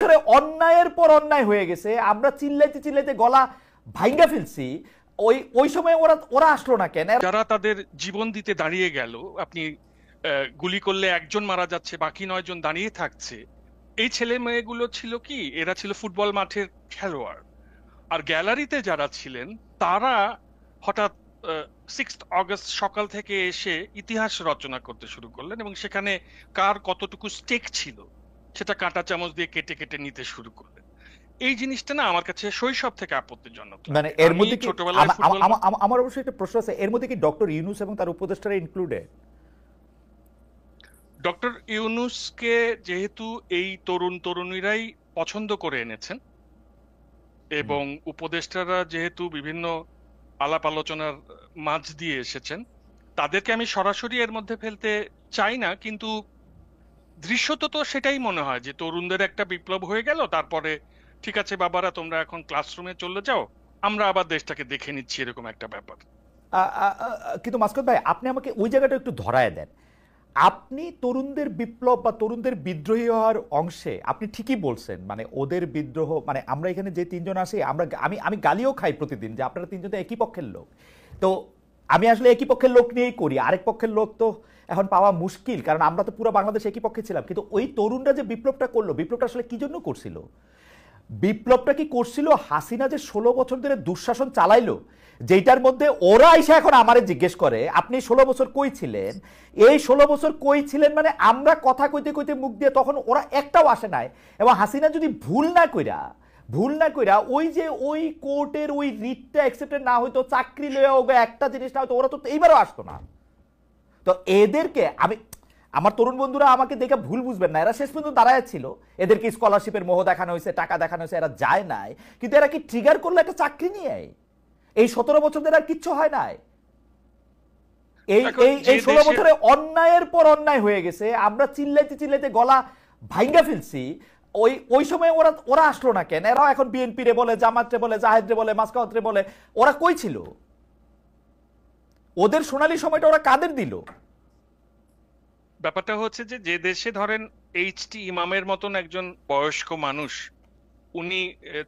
বছরে অন্যায়ের পর অন্যায় হয়ে গেছে, আমরা চিল্লাইতে চিল্লাইতে গলা ভাঙ্গা ফেলছি, ওই সময় ওরা আসলো না কেন? যারা তাদের জীবন দিতে দাঁড়িয়ে গেল, আপনি গুলি করলে একজন মারা যাচ্ছে, বাকি 9 জন দাঁড়িয়ে থাকছে, এই ছেলে মেয়েগুলো ছিল কি, এরা ছিল ফুটবল মাঠের খেলোয়াড়। আর গ্যালারিতে যারা ছিলেন তারা হঠাৎ 6 আগস্ট সকাল থেকে এসে ইতিহাস রচনা করতে শুরু করলেন, এবং সেখানে কার কতটুকু স্টেক ছিল সেটা কাঁটা চামচ দিয়ে কেটে কেটে নিতে শুরু করলেন। এই জিনিসটা না আমার কাছে শৈশব থেকে আপত্তিজনক। মানে এর মধ্যে ছোটবেলায় আমার অবশ্যই একটা প্রশ্ন আছে, এর মধ্যে কি ডক্টর ইউনূস এবং তার উপদেষ্টারা ইনক্লুডেড? ডক্টর ইউনূসকে যেহেতু এই তরুণ তরুণীরাই পছন্দ করে এনেছেন, এবং উপদেষ্টারা যেহেতু বিভিন্ন আলাপ আলোচনার মাঝ দিয়ে এসেছেন, তাদেরকে আমি সরাসরি এর মধ্যে ফেলতে চাই না, কিন্তু দৃশ্যত তো সেটাই মনে হয় যে তরুণদের একটা বিপ্লব হয়ে গেল, তারপরে ঠিক আছে বাবারা তোমরা এখন ক্লাসরুমে চলে যাও, আমরা আবার দেশটাকে দেখে নিচ্ছি, এরকম একটা ব্যাপার। কিন্তু মাসকুদ ভাই, আপনি আমাকে ওই জায়গাটা একটু ধরায় দেন। আপনি তরুণদের বিপ্লব বা তরুণদের বিদ্রোহী হওয়ার অংশে আপনি ঠিকই বলছেন, মানে ওদের বিদ্রোহ, মানে আমরা এখানে যে তিনজন আসি, আমি গালিও খাই প্রতিদিন যে আপনারা তিনজন তো একই পক্ষের লোক। তো আমি আসলে একই পক্ষের লোক নিয়েই করি, আরেক পক্ষের লোক তো এখন পাওয়া মুশকিল, কারণ আমরা তো পুরো বাংলাদেশ একই পক্ষে ছিলাম। কিন্তু ওই তরুণরা যে বিপ্লবটা করলো, বিপ্লবটা আসলে কি জন্য করছিল? বিপ্লবটা কি করছিল হাসিনা যে 16 বছর ধরে দুঃশাসন চালাইলো, যেটার মধ্যে ওরা এসে এখন আমারে জিজ্ঞেস করে আপনি 16 বছর কই ছিলেন? এই 16 বছর কই ছিলেন মানে আমরা কথা কইতে কইতে মুখ দিয়ে, তখন ওরা একটাও আসে নাই। এবং হাসিনা যদি ভুল না কইরা ওই যে ওই কোর্টের ওই রিটটা অ্যাকসেপ্টেড না হইতো, চাকরি লইয়া ওগো একটা জিনিস না হইতো, ওরা তো এইবারও আসতো না। তো এদেরকে আমার তরুণ বন্ধুরা আমাকে দেখে ভুল বুঝবেন না, এরা শেষ পর্যন্ত দাঁড়ায় ছিল, এদেরকে স্কলারশিপের মোহ দেখানো হয়েছে, টাকা দেখানো হয়েছে, এরা যায় নাই। কিন্তু এরা কি ট্রিগার করলো একটা চাকরি নিয়ে? এই 17 বছর ধরে আর কিচ্ছু হয় নাই। এই 16 বছরে অন্যায়ের পর অন্যায় হয়ে গেছে, আমরা চিল্লাইতে চিল্লাইতে গলা ভাঙ্গা ফেলছি। ওই সময় ওরা আসলো না কেন? এরাও এখন বিএনপি রে বলে, জামাত রে বলে, জাহেদ রে বলে, মাসকাওয়াত রে বলে, ওরা কই ছিল? ওদের সোনালী সময়টা ওরা কাদের দিল? ব্যাপারটা হচ্ছে যে যে দেশে ধরেন এইচটি ইমামের মতন একজন বয়স্ক মানুষ, উনি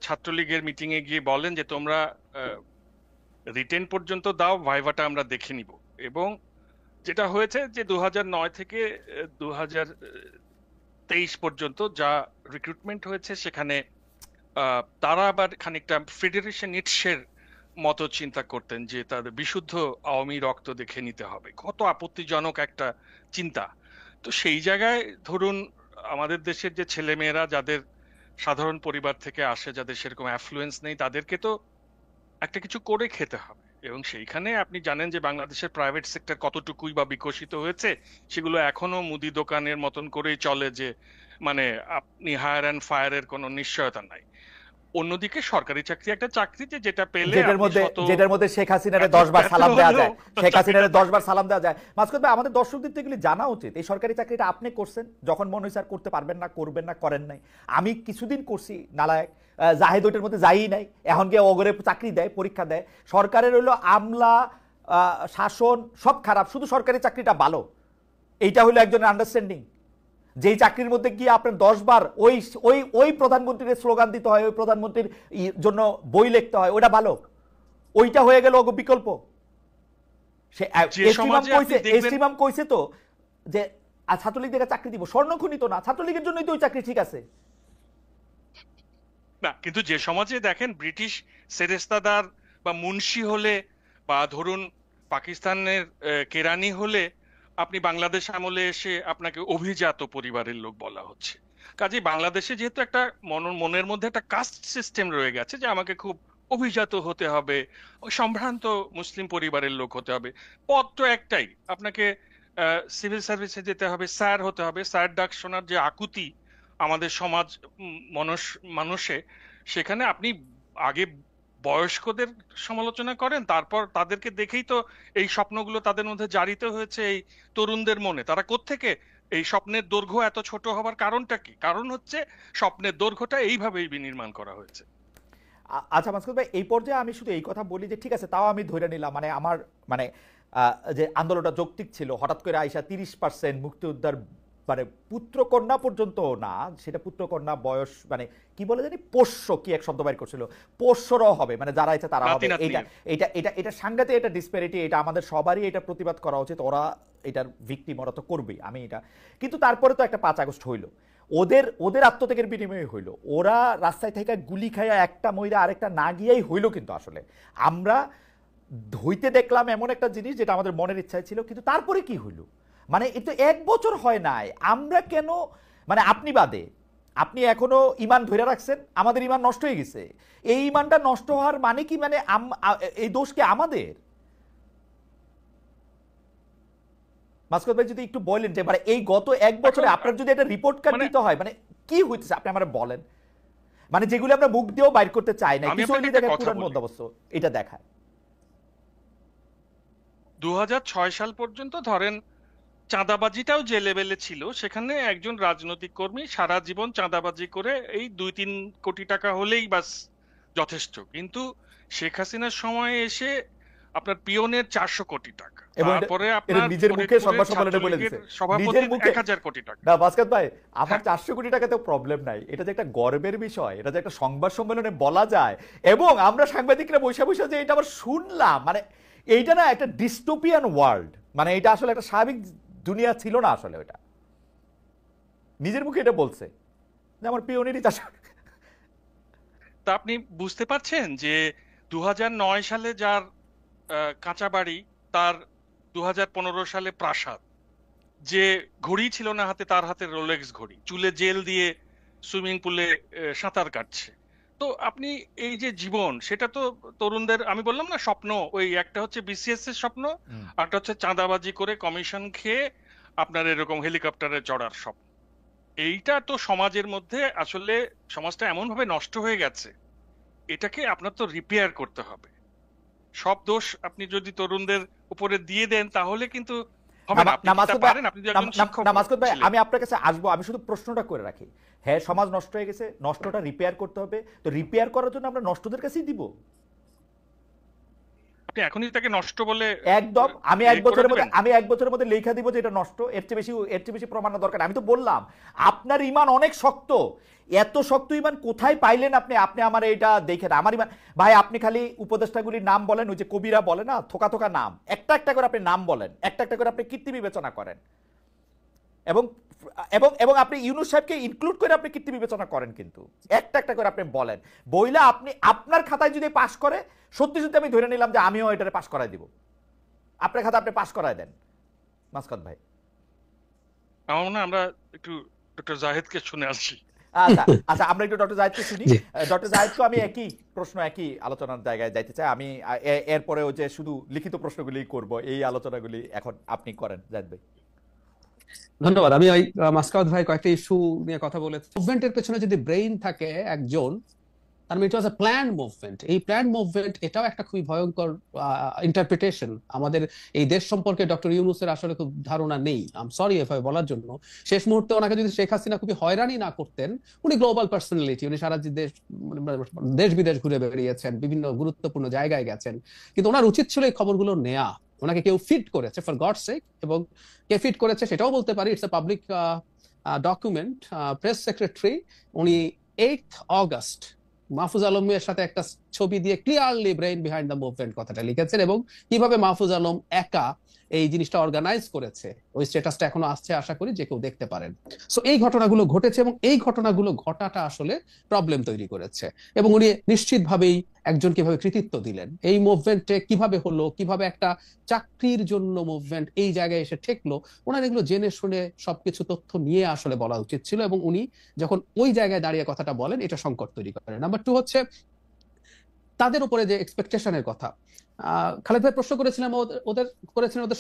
ছাত্রলীগের মিটিং এ গিয়ে বলেন যে তোমরা রিটেন পর্যন্ত দাও, ভাইভাটা আমরা দেখে নিব। এবং যেটা হয়েছে যে 2009 থেকে 2023 পর্যন্ত যা রিক্রুটমেন্ট হয়েছে, সেখানে তারা আবার খানিকটা ফেডারেশন নিটসের মতো চিন্তা করতেন যে তাদের বিশুদ্ধ আওয়ামী রক্ত দেখে নিতে হবে। কত আপত্তিজনক একটা চিন্তা। তো সেই জায়গায় ধরুন আমাদের দেশের যে ছেলেমেয়েরা যাদের সাধারণ পরিবার থেকে আসে, যাদের সেরকম অ্যাফ্লুয়েন্স নেই, তাদেরকে তো একটা কিছু করে খেতে হবে। এবং সেইখানে আপনি জানেন যে বাংলাদেশের প্রাইভেট সেক্টর কতটুকুই বা বিকশিত হয়েছে, সেগুলো এখনো মুদি দোকানের মতন করেই চলে, যে মানে আপনি হায়ার অ্যান্ড ফায়ারের কোনো নিশ্চয়তা নাই। অন্যদিকে সরকারি চাকরি একটা চাকরি যেটা পেলে যেটার মধ্যে শেখ হাসিনারে 10 বার সালাম দেওয়া যায়, শেখ হাসিনারে 10 বার সালাম দেওয়া যায়। মাসকুদ ভাই, আমাদের দর্শকদের তো এগুলি জানা উচিত। এই সরকারি চাকরিটা আপনি করছেন, যখন মনে হয়েছে আর করতে পারবেন না, করবেন না, করেন নাই। আমি কিছুদিন করছি নালায়ক, জাহেদ ওইটার মধ্যে যাই নাই, এখন গিয়ে অগরে চাকরি দেয়, পরীক্ষা দেয়। সরকারের হইলো আমলা শাসন সব খারাপ, শুধু সরকারি চাকরিটা ভালো, এইটা হলো একজনের আন্ডারস্ট্যান্ডিং। যেই চাকরির মধ্যে গিয়ে আপনার 10 বার ওই ওই ওই প্রধানমন্ত্রীর স্লোগান দিতে হয়, ওই প্রধানমন্ত্রীর জন্য বই লিখতে হয়, ওটা ভালো, ওইটা হয়ে গেল বিকল্প। সে এসটিমাম কইছে তো যে ছাত্রলীগ থেকে চাকরি দিব, স্বর্ণখনি তো না, ছাত্রলীগের জন্যই তো ওই চাকরি ঠিক আছে না। কিন্তু যে সমাজে দেখেন ব্রিটিশ সেরেস্তাদার বা মুন্সি হলে, বা ধরুন পাকিস্তানের কেরানি হলে, আপনি বাংলাদেশ আমলে এসে আপনাকে অভিজাত পরিবারের লোক বলা হচ্ছে। কাজেই বাংলাদেশে যেহেতু একটা মনের মধ্যে একটা কাস্ট সিস্টেম রয়ে গেছে যে আমাকে খুব অভিজাত হতে হবে, ওই সম্ভ্রান্ত মুসলিম পরিবারের লোক হতে হবে, পথ তো একটাই, আপনাকে সিভিল সার্ভিসে যেতে হবে, স্যার হতে হবে। স্যার ডাক শোনার যে আকুতি আমাদের সমাজ মানুষে, সেখানে আপনি আগে বয়স্কদের সমালোচনা করেন, তারপর তাদেরকে দেখেই তো এই স্বপ্নগুলো তাদের মধ্যে জারিত হয়েছে এই তরুণদের মনে। তারা কোত্থেকে এই স্বপ্নের দৈর্ঘ্য এত ছোট হবার কারণটা কি? কারণ হচ্ছে স্বপ্নের দৈর্ঘ্যটা এইভাবেই বিনির্মাণ করা হয়েছে। আচ্ছা মাসকুদ ভাই, এই পর্যায়ে আমি শুধু এই কথা বলি যে ঠিক আছে, তাও আমি ধরে নিলাম, মানে আমার মানে যে আন্দোলনটা যৌক্তিক ছিল, হঠাৎ করে আইসা 30% মুক্তিযোদ্ধার মানে পুত্রকন্যা পর্যন্ত না, সেটা পুত্রকন্যা বয়স মানে কি বলে জানি, পোষ্য কি এক শব্দ বাইর করছিল, পোষ্যরাও হবে, মানে যারা ইচ্ছা তারা হবে। এটা এটা এটা এটা সাংঘাতিক এটা ডিসপ্যারিটি, এটা আমাদের সবারই এটা প্রতিবাদ করা উচিত। ওরা এটার ভিকটিম, ওরা তো করবেই, আমি এটা। কিন্তু তারপরে তো একটা 5 আগস্ট হইল, ওদের ওদের আত্মত্যাগের বিনিময়ে হইল, ওরা রাস্তায় থেকে গুলি খাইয়া একটা মহিলা আরেকটা না গিয়াই হইল। কিন্তু আসলে আমরা হইতে দেখলাম এমন একটা জিনিস যেটা আমাদের মনের ইচ্ছায় ছিল, কিন্তু তারপরে কি হইল? মানে এটা 1 বছর হয় নাই, আমরা কেন, মানে আপনি বাদে, আপনি এখনো ইমান ধরে রাখছেন, আমাদের ইমান নষ্ট হয়ে গেছে। এই ইমানটা নষ্ট হওয়ার মানে কি, মানে এই দোষ কি আমাদের? মাসুদ ভাই যদি একটু বলেন যে মানে এই গত 1 বছরে আপনার যদি একটা রিপোর্ট কার্ড দিতে হয়, মানে কি হইতেছে আপনি আমার বলেন। মানে যেগুলো আমরা মুখ দিয়েও বাইর করতে চাই না, কিছু হইলে দেখে পুরান মধ্যবস্থ এটা দেখায়। 2006 সাল পর্যন্ত ধরেন চাঁদাবাজিটাও যে লেভেলে ছিল, সেখানে একজন রাজনৈতিক কর্মী সারা জীবন চাঁদাবাজি করে এই 2-3 কোটি টাকা হলেই বাস যথেষ্ট। কিন্তু শেখ হাসিনার সময়ে এসে আপনার পিয়নের 400 কোটি টাকা, তারপরে আপনার নিজের মুখে সংবাদ সম্মেলনে বলে দিয়েছে সভাপতির 1000 কোটি টাকা। না মাসকাত ভাই, আমার 400 কোটি টাকাতে প্রবলেম নাই, এটা যে একটা গর্বের বিষয়, এটা যে একটা সংবাদ সম্মেলনে বলা যায়, এবং আমরা সাংবাদিকরা বৈশা বৈশা যে এটা আবার শুনলাম, মানে এইটা না একটা ডিস্টোপিয়ান ওয়ার্ল্ড, মানে এটা আসলে একটা স্বাভাবিক দুনিয়া ছিল না আসলে। ওটা নিজের মুখে এটা বলছে যে আমার পিওনেরই চাষ। তা আপনি বুঝতে পারছেন যে 2009 সালে যার কাঁচা বাড়ি, তার 2015 সালে প্রাসাদ, যে ঘড়ি ছিল না হাতে, তার হাতে রোলেক্স ঘড়ি, চুলে জেল দিয়ে সুইমিং পুলে সাঁতার কাটছে। তো আপনি এই যে জীবন, সেটা তো তরুণদের, আমি বললাম না স্বপ্ন, ওই একটা হচ্ছে বিসিএস এর স্বপ্ন, একটা হচ্ছে চাঁদাবাজি করে কমিশন খেয়ে আপনার এরকম হেলিকপ্টারে চড়ার স্বপ্ন। এইটা তো সমাজের মধ্যে আসলে সমাজটা এমন ভাবে নষ্ট হয়ে গেছে, এটাকে আপনার তো রিপেয়ার করতে হবে। সব দোষ আপনি যদি তরুণদের উপরে দিয়ে দেন তাহলে কিন্তু হবে না। আপনি তা পারেন, আপনি একজন শিক্ষক। না মাসুদ ভাই, আমি আপনার কাছে আসবো, আমি শুধু প্রশ্নটা করে রাখি। হ্যাঁ, সমাজ নষ্ট হয়ে গেছে, নষ্টটা রিপেয়ার করতে হবে, তো রিপেয়ার করার জন্য আমরা নষ্টদের কাছেই দিব। আপনি এখনই তাকে নষ্ট বলে একদম, আমি 1 বছরের মধ্যে লেখা দিব যে এটা নষ্ট, এর চেয়ে বেশি প্রমাণ দরকার। আমি তো বললাম আপনার ইমান অনেক শক্ত, এত শক্ত ইমান কোথায় পাইলেন আপনি? আপনি আমার এটা দেখেন, আমার ইমান ভাই, আপনি খালি উপদেষ্টাগুলির নাম বলেন, ওই যে কবিরা বলে না, থোকা থোকা নাম, একটা একটা করে আপনি নাম বলেন, একটা একটা করে আপনি কীর্তি বিবেচনা করেন, এবং এবং এবং আপনি ইউনূস সাহেবকে ইনক্লুড করে আপনি কীর্তি বিবেচনা করেন, কিন্তু একটা একটা করে আপনি বলেন। বইলা আপনি আপনার খাতায় যদি পাস করে, সত্যি সত্যি আমি ধরে নিলাম যে আমিও এটারে পাস করাই দিব, আপনার খাতা আপনি পাস করাই দেন মাসকাত ভাই। আমার মনে হয় আমরা একটু ডক্টর জাহেদকে শুনে আসছি। আচ্ছা আচ্ছা, আমরা একটু ডক্টর জাহেদকে শুনি। ডক্টর জাহেদকে আমি একই প্রশ্ন, একই আলোচনার জায়গায় যাইতে চাই। আমি এরপরেও যে শুধু লিখিত প্রশ্নগুলি করব, এই আলোচনাগুলি এখন আপনি করেন জাহেদ ভাই। ধন্যবাদ। আমি ওই মাসকাত ভাই কয়েকটা ইস্যু নিয়ে কথা বলেছি। মুভমেন্টের পেছনে যদি ব্রেইন থাকে একজন, তার মানে ইট ওয়াজ আ প্ল্যান্ড মুভমেন্ট। এই প্ল্যান্ড মুভমেন্ট, এটাও একটা খুবই ভয়ঙ্কর ইন্টারপ্রিটেশন। আমাদের এই দেশ সম্পর্কে ডক্টর ইউনূসের আসলে খুব ধারণা নেই, আই এম সরি এভাবে বলার জন্য। শেষ মুহূর্তে ওনাকে যদি শেখ হাসিনা খুবই হয়রানি না করতেন, উনি গ্লোবাল পার্সোনালিটি, উনি সারা দেশ বিদেশ ঘুরে বেরিয়েছেন, বিভিন্ন গুরুত্বপূর্ণ জায়গায় গেছেন, কিন্তু ওনার উচিত ছিল এই খবরগুলো নেয়া। ওনাকে কেউ ফিট করেছে, ফর গডস সেক, এবং কে ফিট করেছে সেটাও বলতে পারি, it's a public document. Press secretary উনি 8 অগস্ট মাহফুজ আলমের সাথে একটা ছবি দিয়ে clearly brain behind the movement কথাটা লিখেছেন, এবং কিভাবে মাহফুজ আলম একা এই জিনিসটা অর্গানাইজ করেছে, ওই স্ট্যাটাসটা এখনো আসছে, আশা করি যে কেউ দেখতে পারেন। সো এই ঘটনাগুলো ঘটেছে, এবং এই ঘটনাগুলো ঘটাটা আসলে প্রবলেম তৈরি করেছে, এবং উনি নিশ্চিতভাবেই একজন কিভাবে কৃতিত্ব দিলেন এই মুভমেন্টে, কিভাবে হলো, কিভাবে একটা চাকরির জন্য মুভমেন্ট এই জায়গায় এসে ঠেকলো, ওনার এগুলো জেনে শুনে সবকিছু তথ্য নিয়ে আসলে বলা উচিত ছিল, এবং উনি যখন ওই জায়গায় দাঁড়িয়ে কথাটা বলেন, এটা সংকট তৈরি করে। নাম্বার 2 হচ্ছে তাদের উপরে যে এক্সপেকটেশনের কথা। খালেদ ভাই প্রশ্ন করেছিলাম, ওদের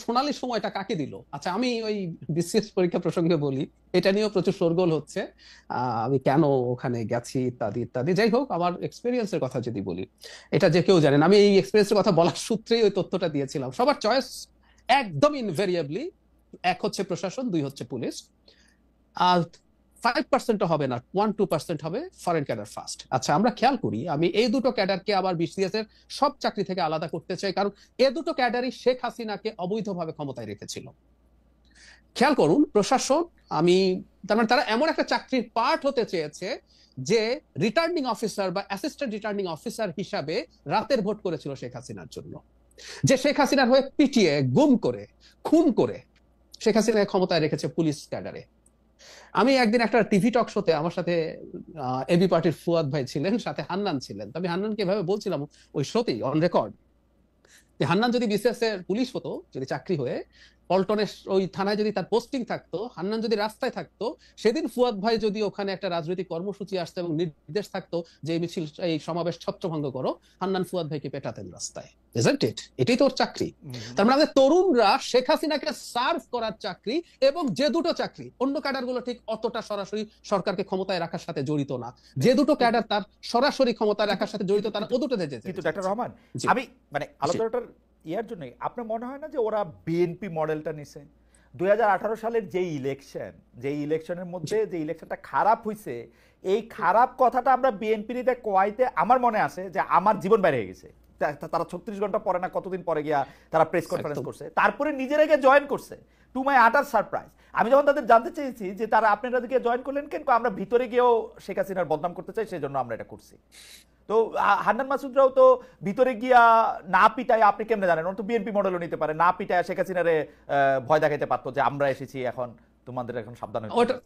সোনালী সময়টা কাকে দিল। আচ্ছা, আমি ওই বিসিএস পরীক্ষা প্রসঙ্গে বলি, এটা নিয়েও প্রচুর শোরগোল হচ্ছে, আমি কেন ওখানে গেছি ইত্যাদি ইত্যাদি। যাই হোক, আমার এক্সপেরিয়েন্সের কথা যদি বলি, এটা যে কেউ জানেন, আমি এই এক্সপেরিয়েন্সের কথা বলার সূত্রেই ওই তথ্যটা দিয়েছিলাম। সবার চয়েস একদম ইনভেরিয়েবলি, 1 হচ্ছে প্রশাসন, 2 হচ্ছে পুলিশ, আর 5% হবে না, 1-2% হবে ফরেন ক্যাডার ফার্স্ট। আচ্ছা, আমরা খেয়াল করি, আমি এই দুটো ক্যাডারকে আবার বিসিএস এর সব চাকরি থেকে আলাদা করতে চাই, কারণ এই দুটো ক্যাডারই শেখ হাসিনাকে অবৈধভাবে ক্ষমতায় রেখেছিল। খেয়াল করুন প্রশাসন, আমি তার মানে তারা এমন একটা চাকরির পার্ট হতে চেয়েছে যে রিটার্নিং অফিসার বা অ্যাসিস্ট্যান্ট রিটার্নিং অফিসার হিসাবে রাতের ভোট করেছিল শেখ হাসিনার জন্য, যে শেখ হাসিনার হয়ে পিটিয়ে গুম করে খুন করে শেখ হাসিনা ক্ষমতায় রেখেছে পুলিশ ক্যাডারে। আমি একদিন একটা টিভি টক শোতে, আমার সাথে এবি পার্টির ফুয়াদ ভাই ছিলেন, সাথে হান্নান ছিলেন। তো আমি হান্নানকে এভাবে বলছিলাম ওই শোতেই অন রেকর্ড, যে হান্নান যদি বিসিএস এর পুলিশ হতো, যদি চাকরি হয়ে পল্টনের ওই থানায় যদি তার পোস্টিং থাকতো, হান্নান যদি রাস্তায় থাকতো, সেদিন ফুয়াদ ভাই যদি ওখানে একটা রাজনৈতিক কর্মসূচি আসতো এবং নির্দেশ থাকতো যে এই মিছিল এই সমাবেশ ছত্রভঙ্গ করো, হান্নান ফুয়াদ ভাইকে পেটাতেন রাস্তায়। Isn't it? এটাই তোর চাকরি। তার মানে আমাদের তরুণরা শেখ হাসিনাকে সার্ভ করার চাকরি, এবং যে দুটো চাকরি, অন্য ক্যাডার গুলো ঠিক অতটা সরাসরি সরকারকে ক্ষমতায় রাখার সাথে জড়িত না, যে দুটো ক্যাডার তার সরাসরি ক্ষমতায় রাখার সাথে জড়িত, তারা ও দুটোতে যেতে। কিন্তু ডক্টর রহমান, আমি মানে আলোচনাটার ইয়ার জন্যই, আপনার মনে হয় না যে ওরা বিএনপি মডেলটা নিছে? 2018 সালের যে ইলেকশনের মধ্যে যে ইলেকশনটা খারাপ হয়েছে, এই খারাপ কথাটা আমরা বিএনপি নিতে কোয়াইতে আমার মনে আছে যে আমার জীবন বাইরে হয়ে গেছে। তারা 36 ঘন্টা পরে না কতদিন পরে গিয়া তারা প্রেস কনফারেন্স করছে, তারপরে নিজেরা গিয়ে জয়েন করছে, টু মাই আটার সারপ্রাইজ। আমি যখন তাদের জানতে চেয়েছি যে তারা আপনারা গিয়ে জয়েন করলেন কেন, আমরা ভিতরে গিয়েও শেখ হাসিনার বদনাম করতে চাই, সেই জন্য আমরা এটা করছি। তো হান্নান মাসুদরাও তো ভিতরে গিয়া না পিটায়, আপনি কেমনে জানেন, ওরা তো বিএনপি মডেলও নিতে পারে, না পিটায় শেখ হাসিনারে ভয় দেখাইতে পারতো যে আমরা এসেছি, এখন তোমাদের এখন সাবধান হতে হবে।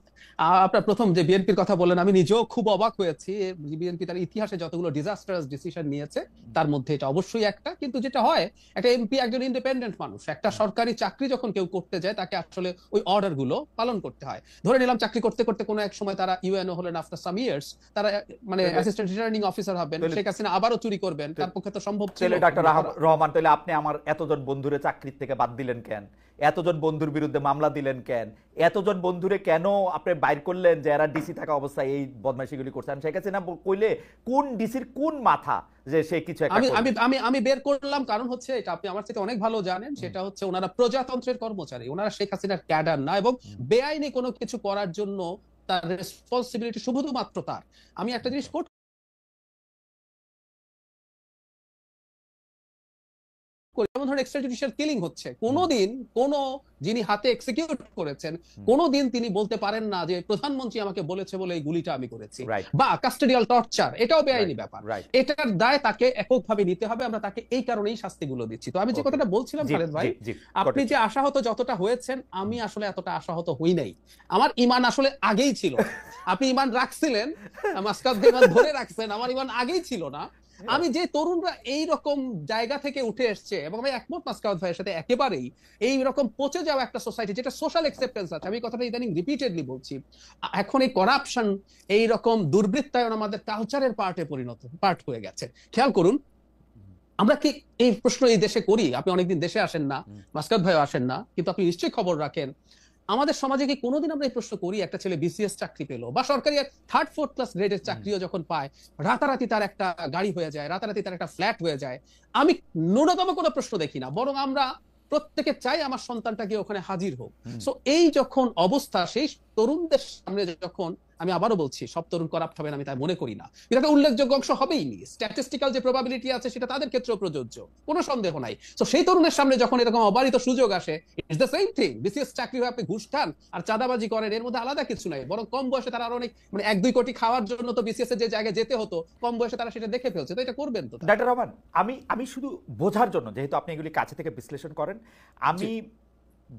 আপনার প্রথম যে বিএনপির কথা বলেন, আমি নিজেও খুব অবাক হয়েছি। বিএনপি তার ইতিহাসে যতগুলো ডিজাস্টারাস ডিসিশন নিয়েছে তার মধ্যে এটা অবশ্যই একটা। কিন্তু যেটা হয়, একটা এমপি একজন ইন্ডিপেন্ডেন্ট মানুষ, একটা সরকারি চাকরি যখন কেউ করতে যায় তাকে আসলে ওই অর্ডার গুলো পালন করতে হয়। ধরে নিলাম চাকরি করতে করতে কোনো এক সময় তারা ইউএনও হলেন, আফটার সাম ইয়ার্স তারা মানে অ্যাসিস্ট্যান্ট রিটার্নিং অফিসার হবেন, শেখ হাসিনা আবারও চুরি করবেন, তার পক্ষে তো সম্ভব ছিল। ডক্টর রহমান, তাহলে আপনি আমার এতজন বন্ধুরে চাকরির থেকে বাদ দিলেন কেন? এতজন বন্ধুর বিরুদ্ধে মামলা দিলেন কেন? এতজন বন্ধুরে কেন আপনি বাইর করলেন যে এরা ডিসি থাকা অবস্থায় এই বদমাইশিগুলি করছে? আমি শেখ হাসিনা কইলে কোন ডিসির কোন মাথা যে সে কিছু একটা আমি বের করলাম, কারণ হচ্ছে এটা আপনি আমার থেকে অনেক ভালো জানেন, সেটা হচ্ছে ওনারা প্রজাতন্ত্রের কর্মচারী, ওনারা শেখ হাসিনার ক্যাডার না, এবং বেআইনি কোনো কিছু করার জন্য তার রেসপন্সিবিলিটি শুধুমাত্র তার। আমি একটা জিনিস যেমন ধরেন এক্সট্রাজুডিশিয়াল কিলিং হচ্ছে, কোনোদিন কোন যিনি হাতে এক্সিকিউট করেছেন কোনোদিন তিনি বলতে পারেন না যে প্রধানমন্ত্রী আমাকে বলেছে বলে এই গুলিটা আমি করেছি, বা কাস্টোডিয়াল টর্চার, এটাও বেআইনি ব্যাপার। এটার দায় তাকে এককভাবে নিতে হবে, আমরা তাকে এই কারণেই শাস্তিগুলো দিচ্ছি। তো আমি যে কথাটা বলছিলাম খালেদ ভাই, আপনি যে আশাহত যতটা হয়েছেন, আমি আসলে এতটা আশাহত হই নাই। আমার ইমান আসলে আগেই ছিল। আপনি ইমান রাখছিলেন, মাসকাত ভাই ইমান ধরে রাখছেন, আমার ইমান আগেই ছিল না। আমি যে তরুণরা এই রকম জায়গা থেকে উঠে এসছে, এবং আমি একমত মাসকাত ভাইয়ের সাথে একেবারেই, এই রকম পচে যাওয়া একটা সোসাইটি যেটা সোশ্যাল অ্যাকসেপ্টেন্স আছে, আমি কথাটা ইদানিং রিপিটেডলি বলছি, এখন এই করাপশন, এই রকম দুর্বৃত্তায়ন আমাদের কালচারের পার্ট হয়ে গেছে। খেয়াল করুন, আমরা কি এই প্রশ্ন এই দেশে করি? আপনি অনেকদিন দেশে আসেন না, মাসকাত ভাইও আসেন না, কিন্তু আপনি নিশ্চয়ই খবর রাখেন, আমাদের সমাজে কি কোনোদিন আমরা এই প্রশ্ন করি, একটা ছেলে বিসিএস চাকরি পেলো বা সরকারি 3rd 4th ক্লাস গ্রেডের চাকরিও যখন পায়, রাতারাতি তার একটা গাড়ি হয়ে যায়, রাতারাতি তার একটা ফ্ল্যাট হয়ে যায়? আমি ন্যূনতম কোনো প্রশ্ন দেখি না, বরং আমরা প্রত্যেকে চাই আমার সন্তানটা গিয়ে ওখানে হাজির হোক। সো এই যখন অবস্থা, সেই তরুণদের সামনে যখন, আমি আবারও বলছি সব তরুণ করাপ্ট হবে না আমি তাই মনে করি না, কিন্তু একটা উল্লেখযোগ্য অংশ হবেই নি, স্ট্যাটিস্টিক্যাল যে প্রবাবিলিটি আছে সেটা তাদের ক্ষেত্রেও প্রযোজ্য, কোনো সন্দেহ নাই। তো সেই তরুণের সামনে যখন এরকম অবারিত সুযোগ আসে, it's the same thing. BCS চাকরি হয়ে আপনি ঘুষ খান আর চাঁদাবাজি করেন, এর মধ্যে আলাদা কিছু নাই, বরং কম বয়সে তারা আরো অনেক, মানে 1-2 কোটি খাওয়ার জন্য তো বিসিএস এর যে জায়গায় যেতে হতো, কম বয়সে তারা সেটা দেখে ফেলছে। তো এটা করবেন তো ডক্টর রহমান, আমি শুধু বোঝার জন্য, যেহেতু আপনি এগুলি কাছে থেকে বিশ্লেষণ করেন, আমি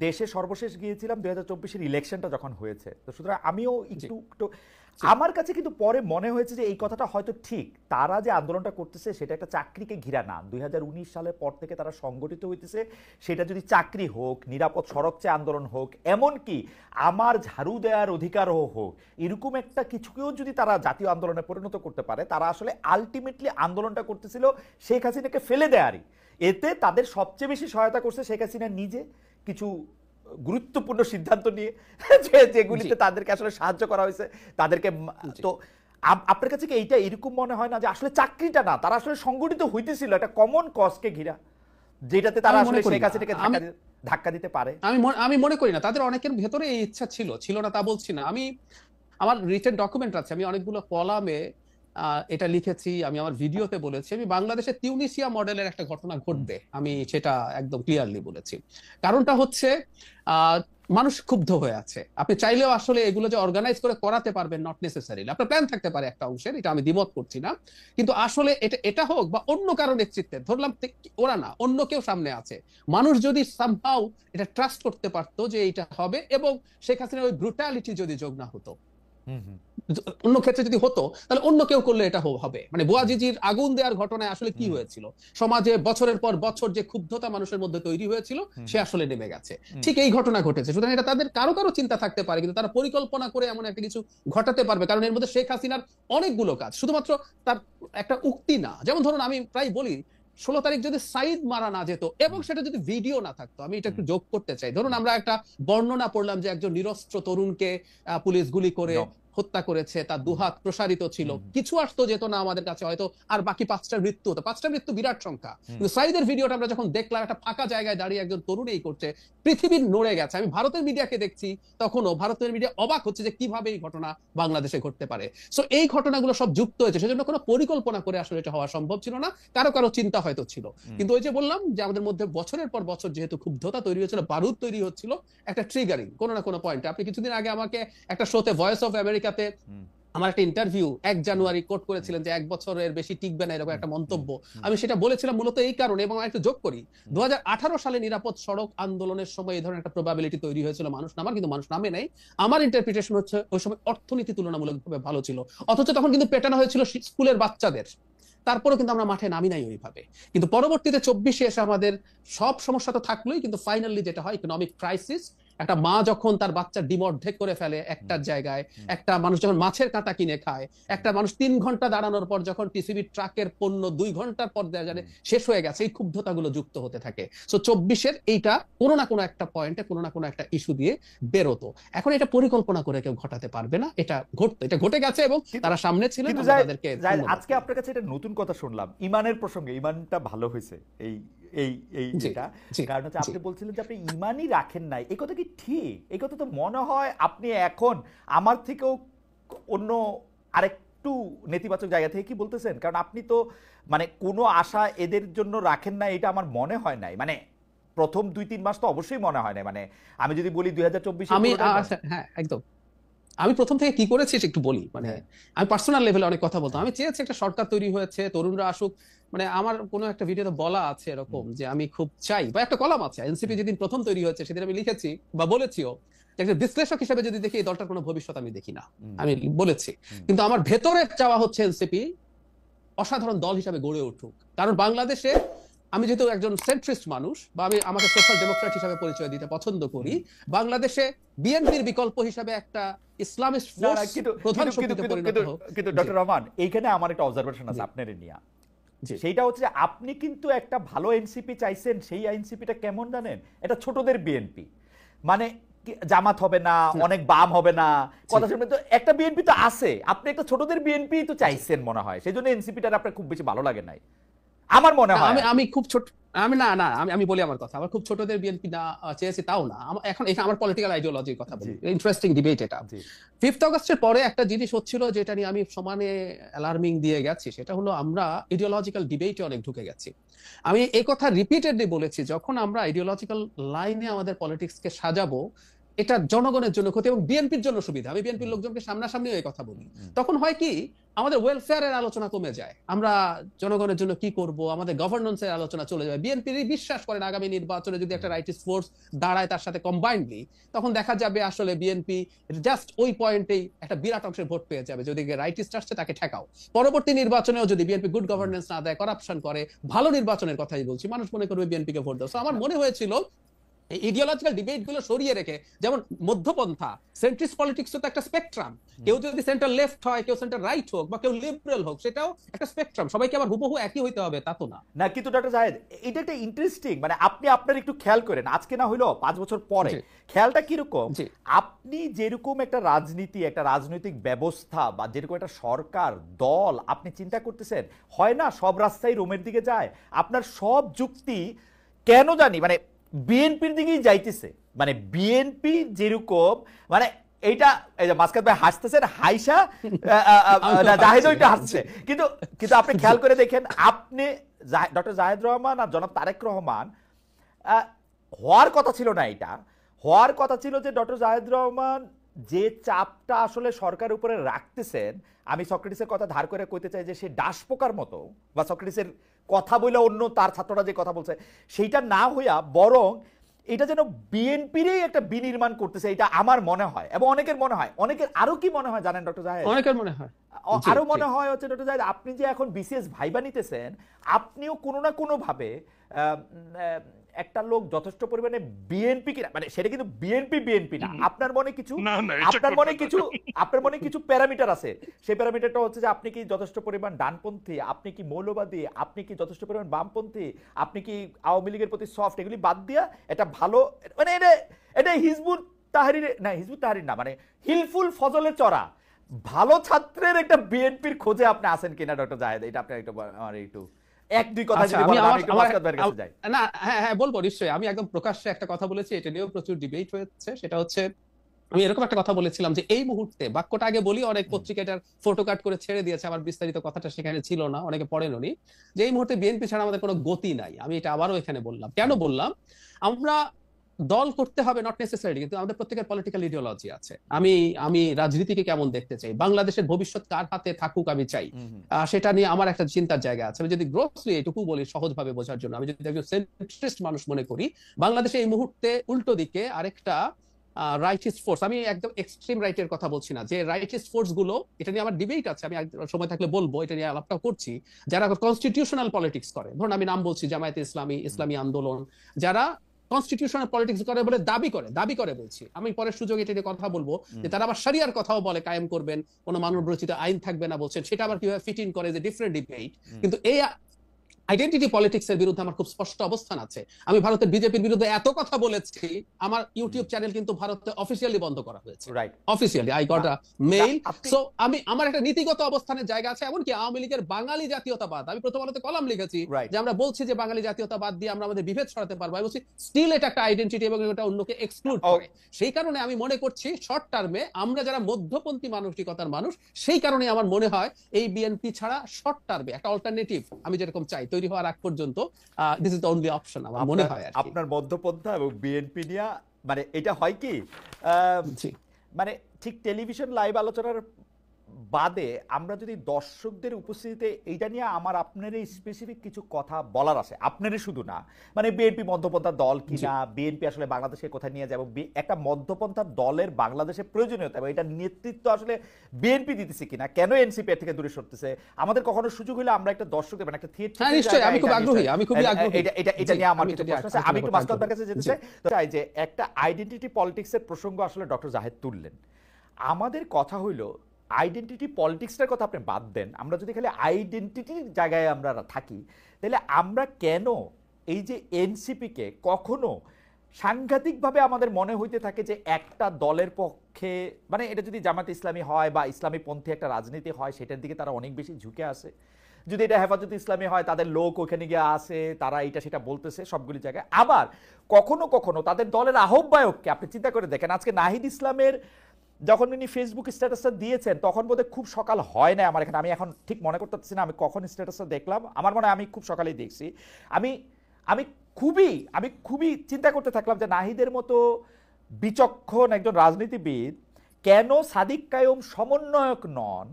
দেশে সর্বশেষ গিয়েছিলাম 2024-এর ইলেকশনটা যখন হয়েছে, তো সুতরাং আমিও একটু আমার কাছে কিন্তু পরে মনে হয়েছে যে এই কথাটা হয়তো ঠিক। তারা যে আন্দোলনটা করতেছে সেটা একটা চাকরিকে ঘিরা না, 2019 সালের পর থেকে তারা সংগঠিত হইতেছে, সেটা যদি চাকরি হোক, নিরাপদ সড়ক চেয়ে আন্দোলন হোক, এমনকি আমার ঝাড়ু দেওয়ার অধিকারও হোক, এরকম একটা কিছুকেও যদি তারা জাতীয় আন্দোলনে পরিণত করতে পারে, তারা আসলে আলটিমেটলি আন্দোলনটা করতেছিল শেখ হাসিনাকে ফেলে দেয়ারই। এতে তাদের সবচেয়ে বেশি সহায়তা করছে শেখ হাসিনা নিজে, কিছু গুরুত্বপূর্ণ সিদ্ধান্ত নিয়ে যেগুলিতে তাদেরকে আসলে সাহায্য করা হয়েছে তাদেরকে। তো আপনার কাছে কি এইটা এরকম মনে হয় না যে আসলে চাকরিটা না, তারা আসলে সংগঠিত হইতেছিল একটা কমন কজকে ঘিরা, যেটাতে তারা আসলে শেখ হাসিনাকে ধাক্কা দিতে পারে? আমি মনে করি না। তাদের অনেকের ভেতরে এই ইচ্ছা ছিল না তা বলছি না। আমার রিটেন ডকুমেন্ট আছে, আমি অনেকগুলো কলামে এটা লিখেছি, আমি আমার ভিডিওতে বলেছি, আমি বাংলাদেশে তিউনিসিয়া মডেলের একটা ঘটনা ঘটবে, আমি সেটা একদম ক্লিয়ারলি বলেছি। কারণটা হচ্ছে আহ মানুষ ক্ষুব্ধ হয়ে আছে। আপনি চাইলেও আসলে এগুলো যে অর্গানাইজ করে করাতে পারবেন নট নেসেসারিলি, আপনার প্ল্যান থাকতে পারে একটা অংশের, এটা আমি দ্বিমত করছি না, কিন্তু আসলে এটা হোক বা অন্য কারো নেতৃত্বে, ধরলাম ওরা না অন্য কেউ সামনে আছে, মানুষ যদি সামহাউ এটা ট্রাস্ট করতে পারতো যে এটা হবে, এবং শেখ হাসিনার ওই ব্রুটালিটি যদি যোগ না হতো, অন্য ক্ষেত্রে যদি হতো তাহলে অন্য কেউ করলে এটা হবে। মানে বুয়াজিজির আগুন দেওয়ার ঘটনায় আসলে কি হয়েছিল, সমাজে বছরের পর বছর যে ক্ষুব্ধতা মানুষের মধ্যে তৈরি হয়েছিল সে আসলে নেমে গেছে, ঠিক এই ঘটনা ঘটেছে। সুতরাং এটা তাদের কারো কারো চিন্তা থাকতে পারে, কিন্তু তারা পরিকল্পনা করে এমন একটা কিছু ঘটাতে পারবে, কারণ এর মধ্যে শেখ হাসিনার অনেকগুলো কাজ, শুধুমাত্র তার একটা উক্তি না। যেমন ধরুন আমি প্রায় বলি 16 তারিখ যদি সাইদ মারা না যেত এবং সেটা যদি ভিডিও না থাকতো, আমি এটা একটু যোগ করতে চাই, ধরুন আমরা একটা বর্ণনা পড়লাম যে একজন নিরস্ত্র তরুণকে পুলিশ গুলি করে হত্যা করেছে, তার দুহাত প্রসারিত ছিল, কিছু আসতো যেত না আমাদের কাছে, হয়তো আর বাকি 5টা মৃত্যু হতো। 5টা মৃত্যু বিরাট সংখ্যা, কিন্তু সাইদের ভিডিওটা আমরা যখন দেখলাম একটা ফাঁকা জায়গায় দাঁড়িয়ে একজন তরুণ এই করছে, পৃথিবীর নড়ে গেছে। আমি ভারতের মিডিয়াকে দেখছি, তখনও ভারতের মিডিয়া অবাক হচ্ছে যে কিভাবে এই ঘটনা বাংলাদেশে ঘটতে পারে। সো এই ঘটনাগুলো সব যুক্ত হয়েছে, সেজন্য কোনো পরিকল্পনা করে আসলে এটা হওয়া সম্ভব ছিল না, কারো কারো চিন্তা হয়তো ছিল, কিন্তু ওই যে বললাম যে আমাদের মধ্যে বছরের পর বছর যেহেতু ক্ষুব্ধতা তৈরি হয়েছিল, বারুদ তৈরি হচ্ছিল, একটা ট্রিগারিং কোনো না কোনো পয়েন্টে। আপনি কিছুদিন আগে আমাকে একটা শোতে ভয়েস অফ আমেরিকাতে আমার একটা ইন্টারভিউ 1 জানুয়ারি কোট করেছিলেন যে 1 বছরের বেশি টিকবে না, এরকম একটা মন্তব্য। আমি সেটা বলেছিলাম মূলত এই কারণে, এবং একটু যোগ করি, 2018 সালে নিরাপদ সড়ক আন্দোলনের সময় এই ধরনের একটা প্রবাবিলিটি তৈরি হয়েছিল মানুষ নামার, কিন্তু মানুষ নামে নাই। আমার ইন্টারপ্রিটেশন হচ্ছে ওই সময় অর্থনীতি তুলনামূলকভাবে ভালো ছিল, অথচ তখন কিন্তু পেটানো হয়েছিল স্কুলের বাচ্চাদের, তারপরেও কিন্তু আমরা মাঠে নামি নাই ওইভাবে। কিন্তু পরবর্তীতে 24-এ এসে আমাদের সব সমস্যা তো থাকলোই, কিন্তু ফাইনালি যেটা হয় ইকোনমিক ক্রাইসিস, একটা মা যখন তার বাচ্চার ডিম অর্ধেক করে ফেলে একটার জায়গায়, একটা মানুষ যখন মাছের কাঁটা কিনে খায়, একটা মানুষ 3 ঘন্টা দাঁড়ানোর পর যখন টিসিবি ট্রাকের পণ্য 2 ঘন্টার পর দেয়া জানে শেষ হয়ে গেছে, এই ক্ষুব্ধতাগুলো যুক্ত হতে থাকে। সো 24-এর এইটা কোনো না কোনো একটা পয়েন্টে কোনো না কোনো একটা ইস্যু দিয়ে বেরোতো। এখন এটা পরিকল্পনা করে কেউ ঘটাতে পারবে না, এটা ঘটতো, এটা ঘটে গেছে এবং তারা সামনে ছিলেন। তাদেরকে আজকে আপনার কাছে এটা নতুন কথা শুনলাম ইমানের প্রসঙ্গে, ইমানটা ভালো হয়েছে এই এই এই যেটা, কারণ হচ্ছে আপনি বলছিলেন যে আপনি ইমানই রাখেন নাই, এই কথা কি ঠিক? এই কথা তো মনে হয় আপনি এখন আমার থেকেও অন্য আরেকটু নেতিবাচক জায়গা থেকে কি বলতেছেন, কারণ আপনি তো মানে কোনো আশা এদের জন্য রাখেন না, এটা আমার মনে হয় নাই। মানে প্রথম 2-3 মাস তো অবশ্যই মনে হয় নাই। মানে আমি যদি বলি 2024 আমি হ্যাঁ একদম, আমি প্রথম থেকে কি করেছি একটু বলি। মানে আমি পার্সোনাল লেভেলে অনেক কথা বলতাম, আমি চেয়েছি একটা সরকার তৈরি হয়েছে, তরুণরা আসুক। মানে আমার কোনো একটা ভিডিওতে বলা আছে এরকম যে আমি খুব চাই, বা একটা কলাম আছে, এনসিপি যেদিন প্রথম তৈরি হয়েছে সেদিন আমি লিখেছি বা বলেছিও, একটা বিশ্লেষক হিসেবে যদি দেখি এই দলটার কোনো ভবিষ্যৎ আমি দেখি না, আমি বলেছি। কিন্তু আমার ভেতরে চাওয়া হচ্ছে এনসিপি অসাধারণ দল হিসাবে গড়ে উঠুক, কারণ বাংলাদেশে আমি যেহেতু একজন সেন্ট্রিস্ট মানুষ, বা আমি আমাকে সোশ্যাল ডেমোক্রেট হিসাবে পরিচয় দিতে পছন্দ করি, বাংলাদেশে বিএনপির বিকল্প হিসাবে একটা ইসলামিস্ট ফোর্স প্রধান শক্তিতে পরিণত হোক। কিন্তু ডক্টর রহমান, এইখানে আমার একটা অবজারভেশন আছে আপনার নিয়ে, সেইটা হচ্ছে যে আপনি কিন্তু একটা ভালো এনসিপি চাইছেন, সেই এনসিপিটা কেমন জানেন, এটা ছোটদের বিএনপি, মানে জামাত হবে না, অনেক বাম হবে না, কথা শুনবেন তো একটা বিএনপি তো আছে, আপনি একটা ছোটদের বিএনপি তো চাইছেন মনে হয়, সেই জন্য এনসিপিটা আপনার খুব বেশি ভালো লাগে নাই আমার মনে হয়। আমি খুব ছোট, আমি না না আমি বলি আমার কথা, আমার খুব ছোটদের বিএনপি না চেয়েছি তাও না। এখন এখানে আমার পলিটিক্যাল আইডিওলজির কথা বলি, ইন্টারেস্টিং ডিবেট এটা। 5th অগস্টের পরে একটা জিনিস হচ্ছিল যেটা নিয়ে আমি সমানে অ্যালার্মিং দিয়ে গেছি, সেটা হলো আমরা আইডিওলজিক্যাল ডিবেটে অনেক ঢুকে গেছি। আমি এই কথা রিপিটেডলি বলেছি, যখন আমরা আইডিওলজিক্যাল লাইনে আমাদের পলিটিক্সকে সাজাবো, এটা জনগণের জন্য ক্ষতি এবং বিএনপির জন্য সুবিধা। আমি বিএনপির লোকজনকে সামনাসামনি এই কথা বলি, তখন হয় কি আমাদের ওয়েলফেয়ারের আলোচনা কমে যায়, আমরা জনগণের জন্য কি করব, আমাদের গভর্নেন্সের আলোচনা চলে যায়। বিএনপির বিশ্বাস করেন আগামী নির্বাচনে যদি একটা রাইটিস্ট ফোর্স দাঁড়ায় তার সাথে কম্বাইন্ডলি, তখন দেখা যাবে আসলে বিএনপি জাস্ট ওই পয়েন্টেই একটা বিরাট অংশের ভোট পেয়ে যাবে। যদি রাইটিস্ট আসছে তাকে ঠেকাও, পরবর্তী নির্বাচনেও যদি বিএনপি গুড গভর্নেন্স না দেয়, করাপশন করে, ভালো নির্বাচনের কথাই বলছি, মানুষ মনে করবে বিএনপিকে ভোট দাও। আমার মনে হয়েছিল ইডিওলজিক্যাল ডিবেট গুলো সরিয়ে রেখে, যেমন মধ্যপন্থা সেন্ট্রিস্ট পলিটিক্স তো একটা স্পেকট্রাম, কেউ যদি সেন্টার লেফট হয়, কেউ সেন্টার রাইট হোক, বা কেউ লিবারেল হোক, সেটাও একটা স্পেকট্রাম, সবাইকে আবার হুবহু একই হইতে হবে তা তো না। না কিন্তু ডক্টর জাহেদ, এটা একটা ইন্টারেস্টিং, মানে আপনি আপনার একটু খেয়াল করেন, আজকে না হইলো 5 বছর পরে খেয়ালটা কিরকম, আপনি যেরকম একটা রাজনীতি, একটা রাজনৈতিক ব্যবস্থা বা যেরকম একটা সরকার দল আপনি চিন্তা করতেছেন, হয় না সব রাস্তায় রোমের দিকে যায়, আপনার সব যুক্তি কেন জানি মানে বিএনপির দিকেই যাইতেছে। মানে বিএনপি যেরকম, মানে এইটা এই যে মাসকাত ভাই হাসতেছেন, হাইসা জাহিদ ওইটা হাসছে, কিন্তু কিন্তু আপনি খেয়াল করে দেখেন, আপনি ডক্টর জাহিদ রহমান আর জনাব তারেক রহমান হওয়ার কথা ছিল না, এটা হওয়ার কথা ছিল যে ডক্টর জাহিদ রহমান যে চাপটা আসলে সরকারের উপরে রাখতেছেন, আমি সক্রেটিসের কথা ধার করে কইতে চাই যে সে ডাস পোকার মতো, বা সক্রেটিসের কথা বলে অন্য তার ছাত্ররা যে কথা বলছে সেইটা না হইয়া বরং এটা যেন বিএনপিরই একটা বিনির্মাণ করতেছে, এটা আমার মনে হয় এবং অনেকের মনে হয়। অনেকের আরো কি মনে হয় জানেন ডক্টর জাহিদ? অনেকের মনে হয়, আরো মনে হয় হচ্ছে ডক্টর জাহিদ, আপনি যে এখন বিসিএস ভাইবা নিতেছেন, আপনিও কোনো না কোনো ভাবে একটা লোক যথেষ্ট পরিমাণে বিএনপি কি, মানে সেটা কিন্তু বিএনপি না, আপনার মনে কিছু আপনার মনে কিছু প্যারামিটার আছে। সেই প্যারামিটারটা হচ্ছে যে আপনি কি যথেষ্ট পরিমাণ ডানপন্থী, আপনি কি মৌলবাদী, আপনি কি যথেষ্ট পরিমাণ বামপন্থী, আপনি কি আওয়ামী লীগের প্রতি সফট, এগুলি বাদ দিয়া এটা ভালো, মানে এটা হিজবুত তাহরির না, হিজবুত তাহরির না, মানে হিলফুল ফজলে চড়া ভালো ছাত্রের একটা বিএনপির খোঁজে আপনি আছেন কিনা ডক্টর জাহেদ? এটা আপনি একটু এক দুই কথা যদি বলেন, আমি একটু মাসকাত ভাইয়ের কাছে যাই। না, হ্যাঁ বলবো নিশ্চয়ই। আমি একদম প্রকাশ্যে একটা কথা বলেছি, এটা নিয়েও প্রচুর ডিবেট হয়েছে। সেটা হচ্ছে, আমি এরকম একটা কথা বলেছিলাম যে এই মুহূর্তে, বাক্যটা আগে বলি, অনেক পত্রিকাটার ফটো কাট করে ছেড়ে দিয়েছে, আমার বিস্তারিত কথাটা সেখানে ছিল না, অনেকে পড়েননি, যে এই মুহূর্তে বিএনপি ছাড়া আমাদের কোনো গতি নাই। আমি এটা আবারও এখানে বললাম। কেন বললাম? আমরা দল করতে হবে নট নেসেসারি, কিন্তু আমাদের প্রত্যেকের পলিটিক্যাল ইডিওলজি আছে। আমি রাজনীতিকে কেমন দেখতে চাই, বাংলাদেশের ভবিষ্যৎ কার হাতে থাকুক আমি চাই, সেটা নিয়ে আমার একটা চিন্তার জায়গা আছে। আমি যদি গ্রোসলি এটুকু বলি সহজভাবে বোঝার জন্য, আমি যদি একজন সেন্ট্রিস্ট মানুষ মনে করি, বাংলাদেশে এই মুহূর্তে উল্টো দিকে আরেকটা রাইটিস্ট ফোর্স, আমি একদম এক্সট্রিম রাইটের কথা বলছি না, যে রাইটিস্ট ফোর্স গুলো, এটা নিয়ে আমার ডিবেট আছে, আমি সময় থাকলে বলবো, এটা নিয়ে আলাপটা করছি, যারা কনস্টিটিউশনাল পলিটিক্স করে। ধরুন আমি নাম বলছি, জামায়াতে ইসলামী, ইসলামী আন্দোলন, যারা কনস্টিটিউশনাল পলিটিক্স করে বলে দাবি করে বলছি, আমি পরের সুযোগে এটা নিয়ে কথা বলবো, যে তারা আবার শরিয়ার কথাও বলে কায়েম করবেন, কোনো মানব রচিত আইন থাকবে না বলছেন, সেটা আবার কিভাবে ফিট ইন করে, যে ডিফারেন্ট ডিবেট। কিন্তু এই আইডেন্টিটি পলিটিক্স এর বিরুদ্ধে আমার খুব স্পষ্ট অবস্থান আছে। আমি ভারতের বিজেপির বিরুদ্ধে এত কথা বলেছি, আমার ইউটিউব চ্যানেল কিন্তু ভারতে অফিসিয়ালি বন্ধ করা হয়েছে, officially I got a mail. So আমার একটা নীতিগত অবস্থানের জায়গা আছে। এমনকি আওয়ামী লীগের বাঙালি জাতীয়তাবাদ, আমি প্রথম আলোতে কলাম লিখেছি যে আমরা বলছি যে বাঙালি জাতীয়তাবাদ দিয়ে আমরা আমাদের বিভেদ ছড়াতে পারবো, আমি বলছি স্টিল এটা একটা আইডেন্টিটি এবং এটা অন্যকে এক্সক্লুড করে। সেই কারণে আমি মনে করছি শর্ট টার্মে আমরা যারা মধ্যপন্থী মানসিকতার মানুষ, সেই কারণে আমার মনে হয় এই বিএনপি ছাড়া শর্ট টার্মে একটা অল্টারনেটিভ আমি যেরকম চাই তৈরি হওয়ার আগ পর্যন্ত this is the only option আমার মনে হয়। আপনার মধ্যপন্থা এবং বিএনপি নিয়ে, মানে এটা হয় কি, মানে ঠিক টেলিভিশন লাইভ আলোচনার বাদে আমরা যদি দর্শকদের উপস্থিতিতে এইটা নিয়ে আমার আপনার এই স্পেসিফিক কিছু কথা বলার আছে, আপনারই শুধু না, মানে বিএনপি মধ্যপন্থার দল কিনা, বিএনপি আসলে বাংলাদেশকে কোথায় নিয়ে যাবে, একটা মধ্যপন্থার দলের বাংলাদেশে প্রয়োজনীয়তা এবং এটা নেতৃত্ব আসলে বিএনপি দিতেছে কিনা, কেন এনসিপি এর থেকে দূরে সরতেছে, আমাদের কখনো সুযোগ হলে আমরা একটা দর্শকদের, মানে একটা থিয়েটার, আমি খুব আগ্রহী এটা নিয়ে আমার কিছু প্রশ্ন আছে। আমি একটু মাসকাত ভাইয়ের কাছে যেতে চাই যে একটা আইডেন্টিটি পলিটিক্সের প্রসঙ্গ আসলে ডক্টর জাহেদ তুললেন। আমাদের কথা হইলো আইডেন্টিটি পলিটিক্সটার কথা আপনি বাদ দেন, আমরা যদি খালি আইডেন্টিটির জায়গায় আমরা থাকি, তাহলে আমরা কেন এই যে এনসিপিকে কখনো সাংঘাতিকভাবে আমাদের মনে হইতে থাকে যে একটা দলের পক্ষে, মানে এটা যদি জামাত ইসলামী হয় বা ইসলামী পন্থী একটা রাজনীতি হয়, সেটার দিকে তারা অনেক বেশি ঝুঁকে আসে। যদি এটা হেফাজত ইসলামী হয়, তাদের লোক ওখানে গিয়ে আসে, তারা এটা সেটা বলতেছে সবগুলি জায়গায়। আবার কখনো কখনো তাদের দলের আহ্বায়ককে আপনি চিন্তা করে দেখেন, আজকে নাহিদ ইসলামের যখন উনি ফেসবুক স্ট্যাটাসটা দিয়েছেন, তখন বোধহয় খুব সকাল হয় না আমার এখানে, আমি এখন ঠিক মনে করতে পারছি না আমি কখন স্ট্যাটাসটা দেখলাম, আমার মনে হয় আমি খুব সকালেই দেখছি। আমি খুবই চিন্তা করতে থাকলাম যে নাহিদের মতো বিচক্ষণ একজন রাজনীতিবিদ কেন সাদিক কায়ুম সমন্বয়ক নন,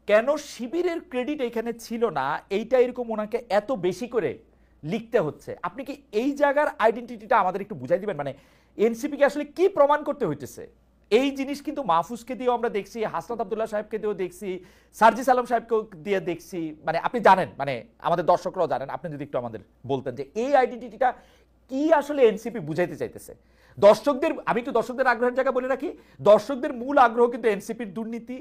কেন শিবিরের ক্রেডিট এখানে ছিল না, এইটা এরকম ওনাকে এত বেশি করে লিখতে হচ্ছে। আপনি কি এই জায়গার আইডেন্টিটিটা আমাদের একটু বুঝাই দিবেন, মানে এনসিপিকে আসলে কি প্রমাণ করতে হইতেছে? এই জিনিস কিন্তু মাহফুজকে দিয়েও আমরা দেখছি, হাসনাত আব্দুল্লাহ সাহেবকে দিয়েও দেখছি, সার্জিস আলম সাহেবকে দিয়ে দেখছি, মানে আপনি জানেন, মানে আমাদের দর্শকরাও জানেন, আপনি যদি একটু আমাদের বলতেন যে এই আইডেন্টিটিটা কি আসলে এনসিপি বুঝাইতে চাইতেছে দর্শকদের। আমি একটু দর্শকদের আগ্রহের জায়গা বলে রাখি, দর্শকদের মূল আগ্রহ কিন্তু এনসিপির দুর্নীতি,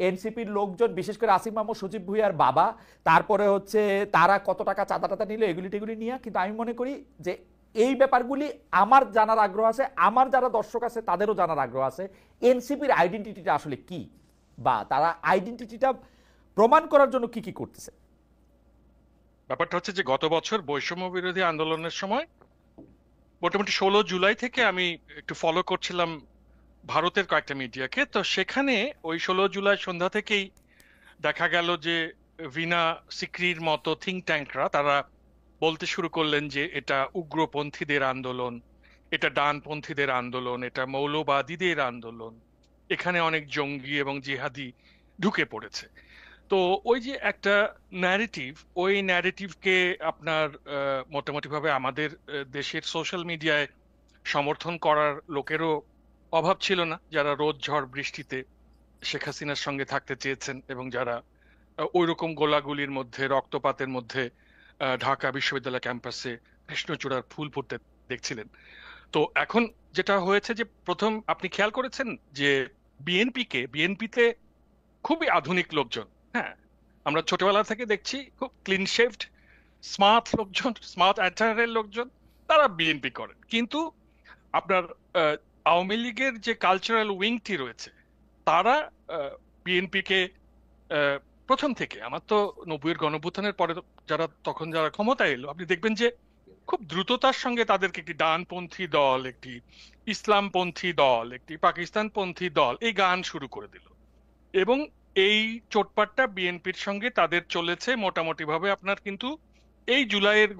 এনসিপির লোকজন, বিশেষ করে আসিফ মাহমুদ, সজীব ভুঁইয়ার বাবা, তারপরে হচ্ছে তারা কত টাকা চাঁদা টাদা নিল, এগুলি নিয়ে। কিন্তু আমি মনে করি যে এই ব্যাপারগুলি আমার জানার আগ্রহ আছে, আমার যারা দর্শক আছে তাদেরও জানার আগ্রহ আছে, এনসিপির আইডেন্টিটিটা আসলে কি, বা তারা আইডেন্টিটিটা প্রমাণ করার জন্য কি কি করতেছে। ব্যাপারটা হচ্ছে যে গত বছর বৈষম্য বিরোধী আন্দোলনের সময় মোটামুটি 16 জুলাই থেকে আমি একটু ফলো করছিলাম ভারতের কয়েকটা মিডিয়াকে। তো সেখানে ওই 16 জুলাই সন্ধ্যা থেকেই দেখা গেল যে ভিনা সিক্রির মতো থিঙ্ক ট্যাঙ্করা তারা বলতে শুরু করলেন যে এটা উগ্রপন্থীদের আন্দোলন, এটা ডানপন্থীদের আন্দোলন, এটা মৌলবাদীদের আন্দোলন, এখানে অনেক জঙ্গি এবং জিহাদি ঢুকে পড়েছে। তো ওই যে একটা ন্যারেটিভ, ওই ন্যারেটিভকে আপনার মোটামুটি ভাবে আমাদের দেশের সোশ্যাল মিডিয়ায় সমর্থন করার লোকেরও অভাব ছিল না, যারা রোদ ঝড় বৃষ্টিতে শেখ হাসিনার সঙ্গে থাকতে চেয়েছেন এবং যারা ওইরকম গোলাগুলির মধ্যে, রক্তপাতের মধ্যে ঢাকা বিশ্ববিদ্যালয় ক্যাম্পাসে কৃষ্ণচূড়ার ফুল ফুটতে দেখছিলেন। তো এখন যেটা হয়েছে যে প্রথম আপনি খেয়াল করেছেন যে বিএনপিতে খুবই আধুনিক লোকজন, হ্যাঁ, আমরা ছোটবেলা থেকে দেখছি খুব ক্লিন শেভড স্মার্ট লোকজন, স্মার্ট অ্যাটায়ারের লোকজন, তারা বিএনপি করেন। কিন্তু আপনার আওয়ামী লীগের যে কালচারাল উইংটি রয়েছে তারা বিএনপিকে প্রথম থেকে, আমার তো 90-এর গণঅভ্যুত্থানের পরে যারা ক্ষমতায় এলো, আপনি দেখবেন যে খুব দ্রুততার সঙ্গে তাদেরকে একটি ডানপন্থী দল, একটি ইসলামপন্থী দল, একটি পাকিস্তানপন্থী দল এই গান শুরু করে দিল। এবং এই চোটপাটটা বিএনপির সঙ্গে তাদের চলেছে মোটামুটি ভাবে আপনার কিন্তু এই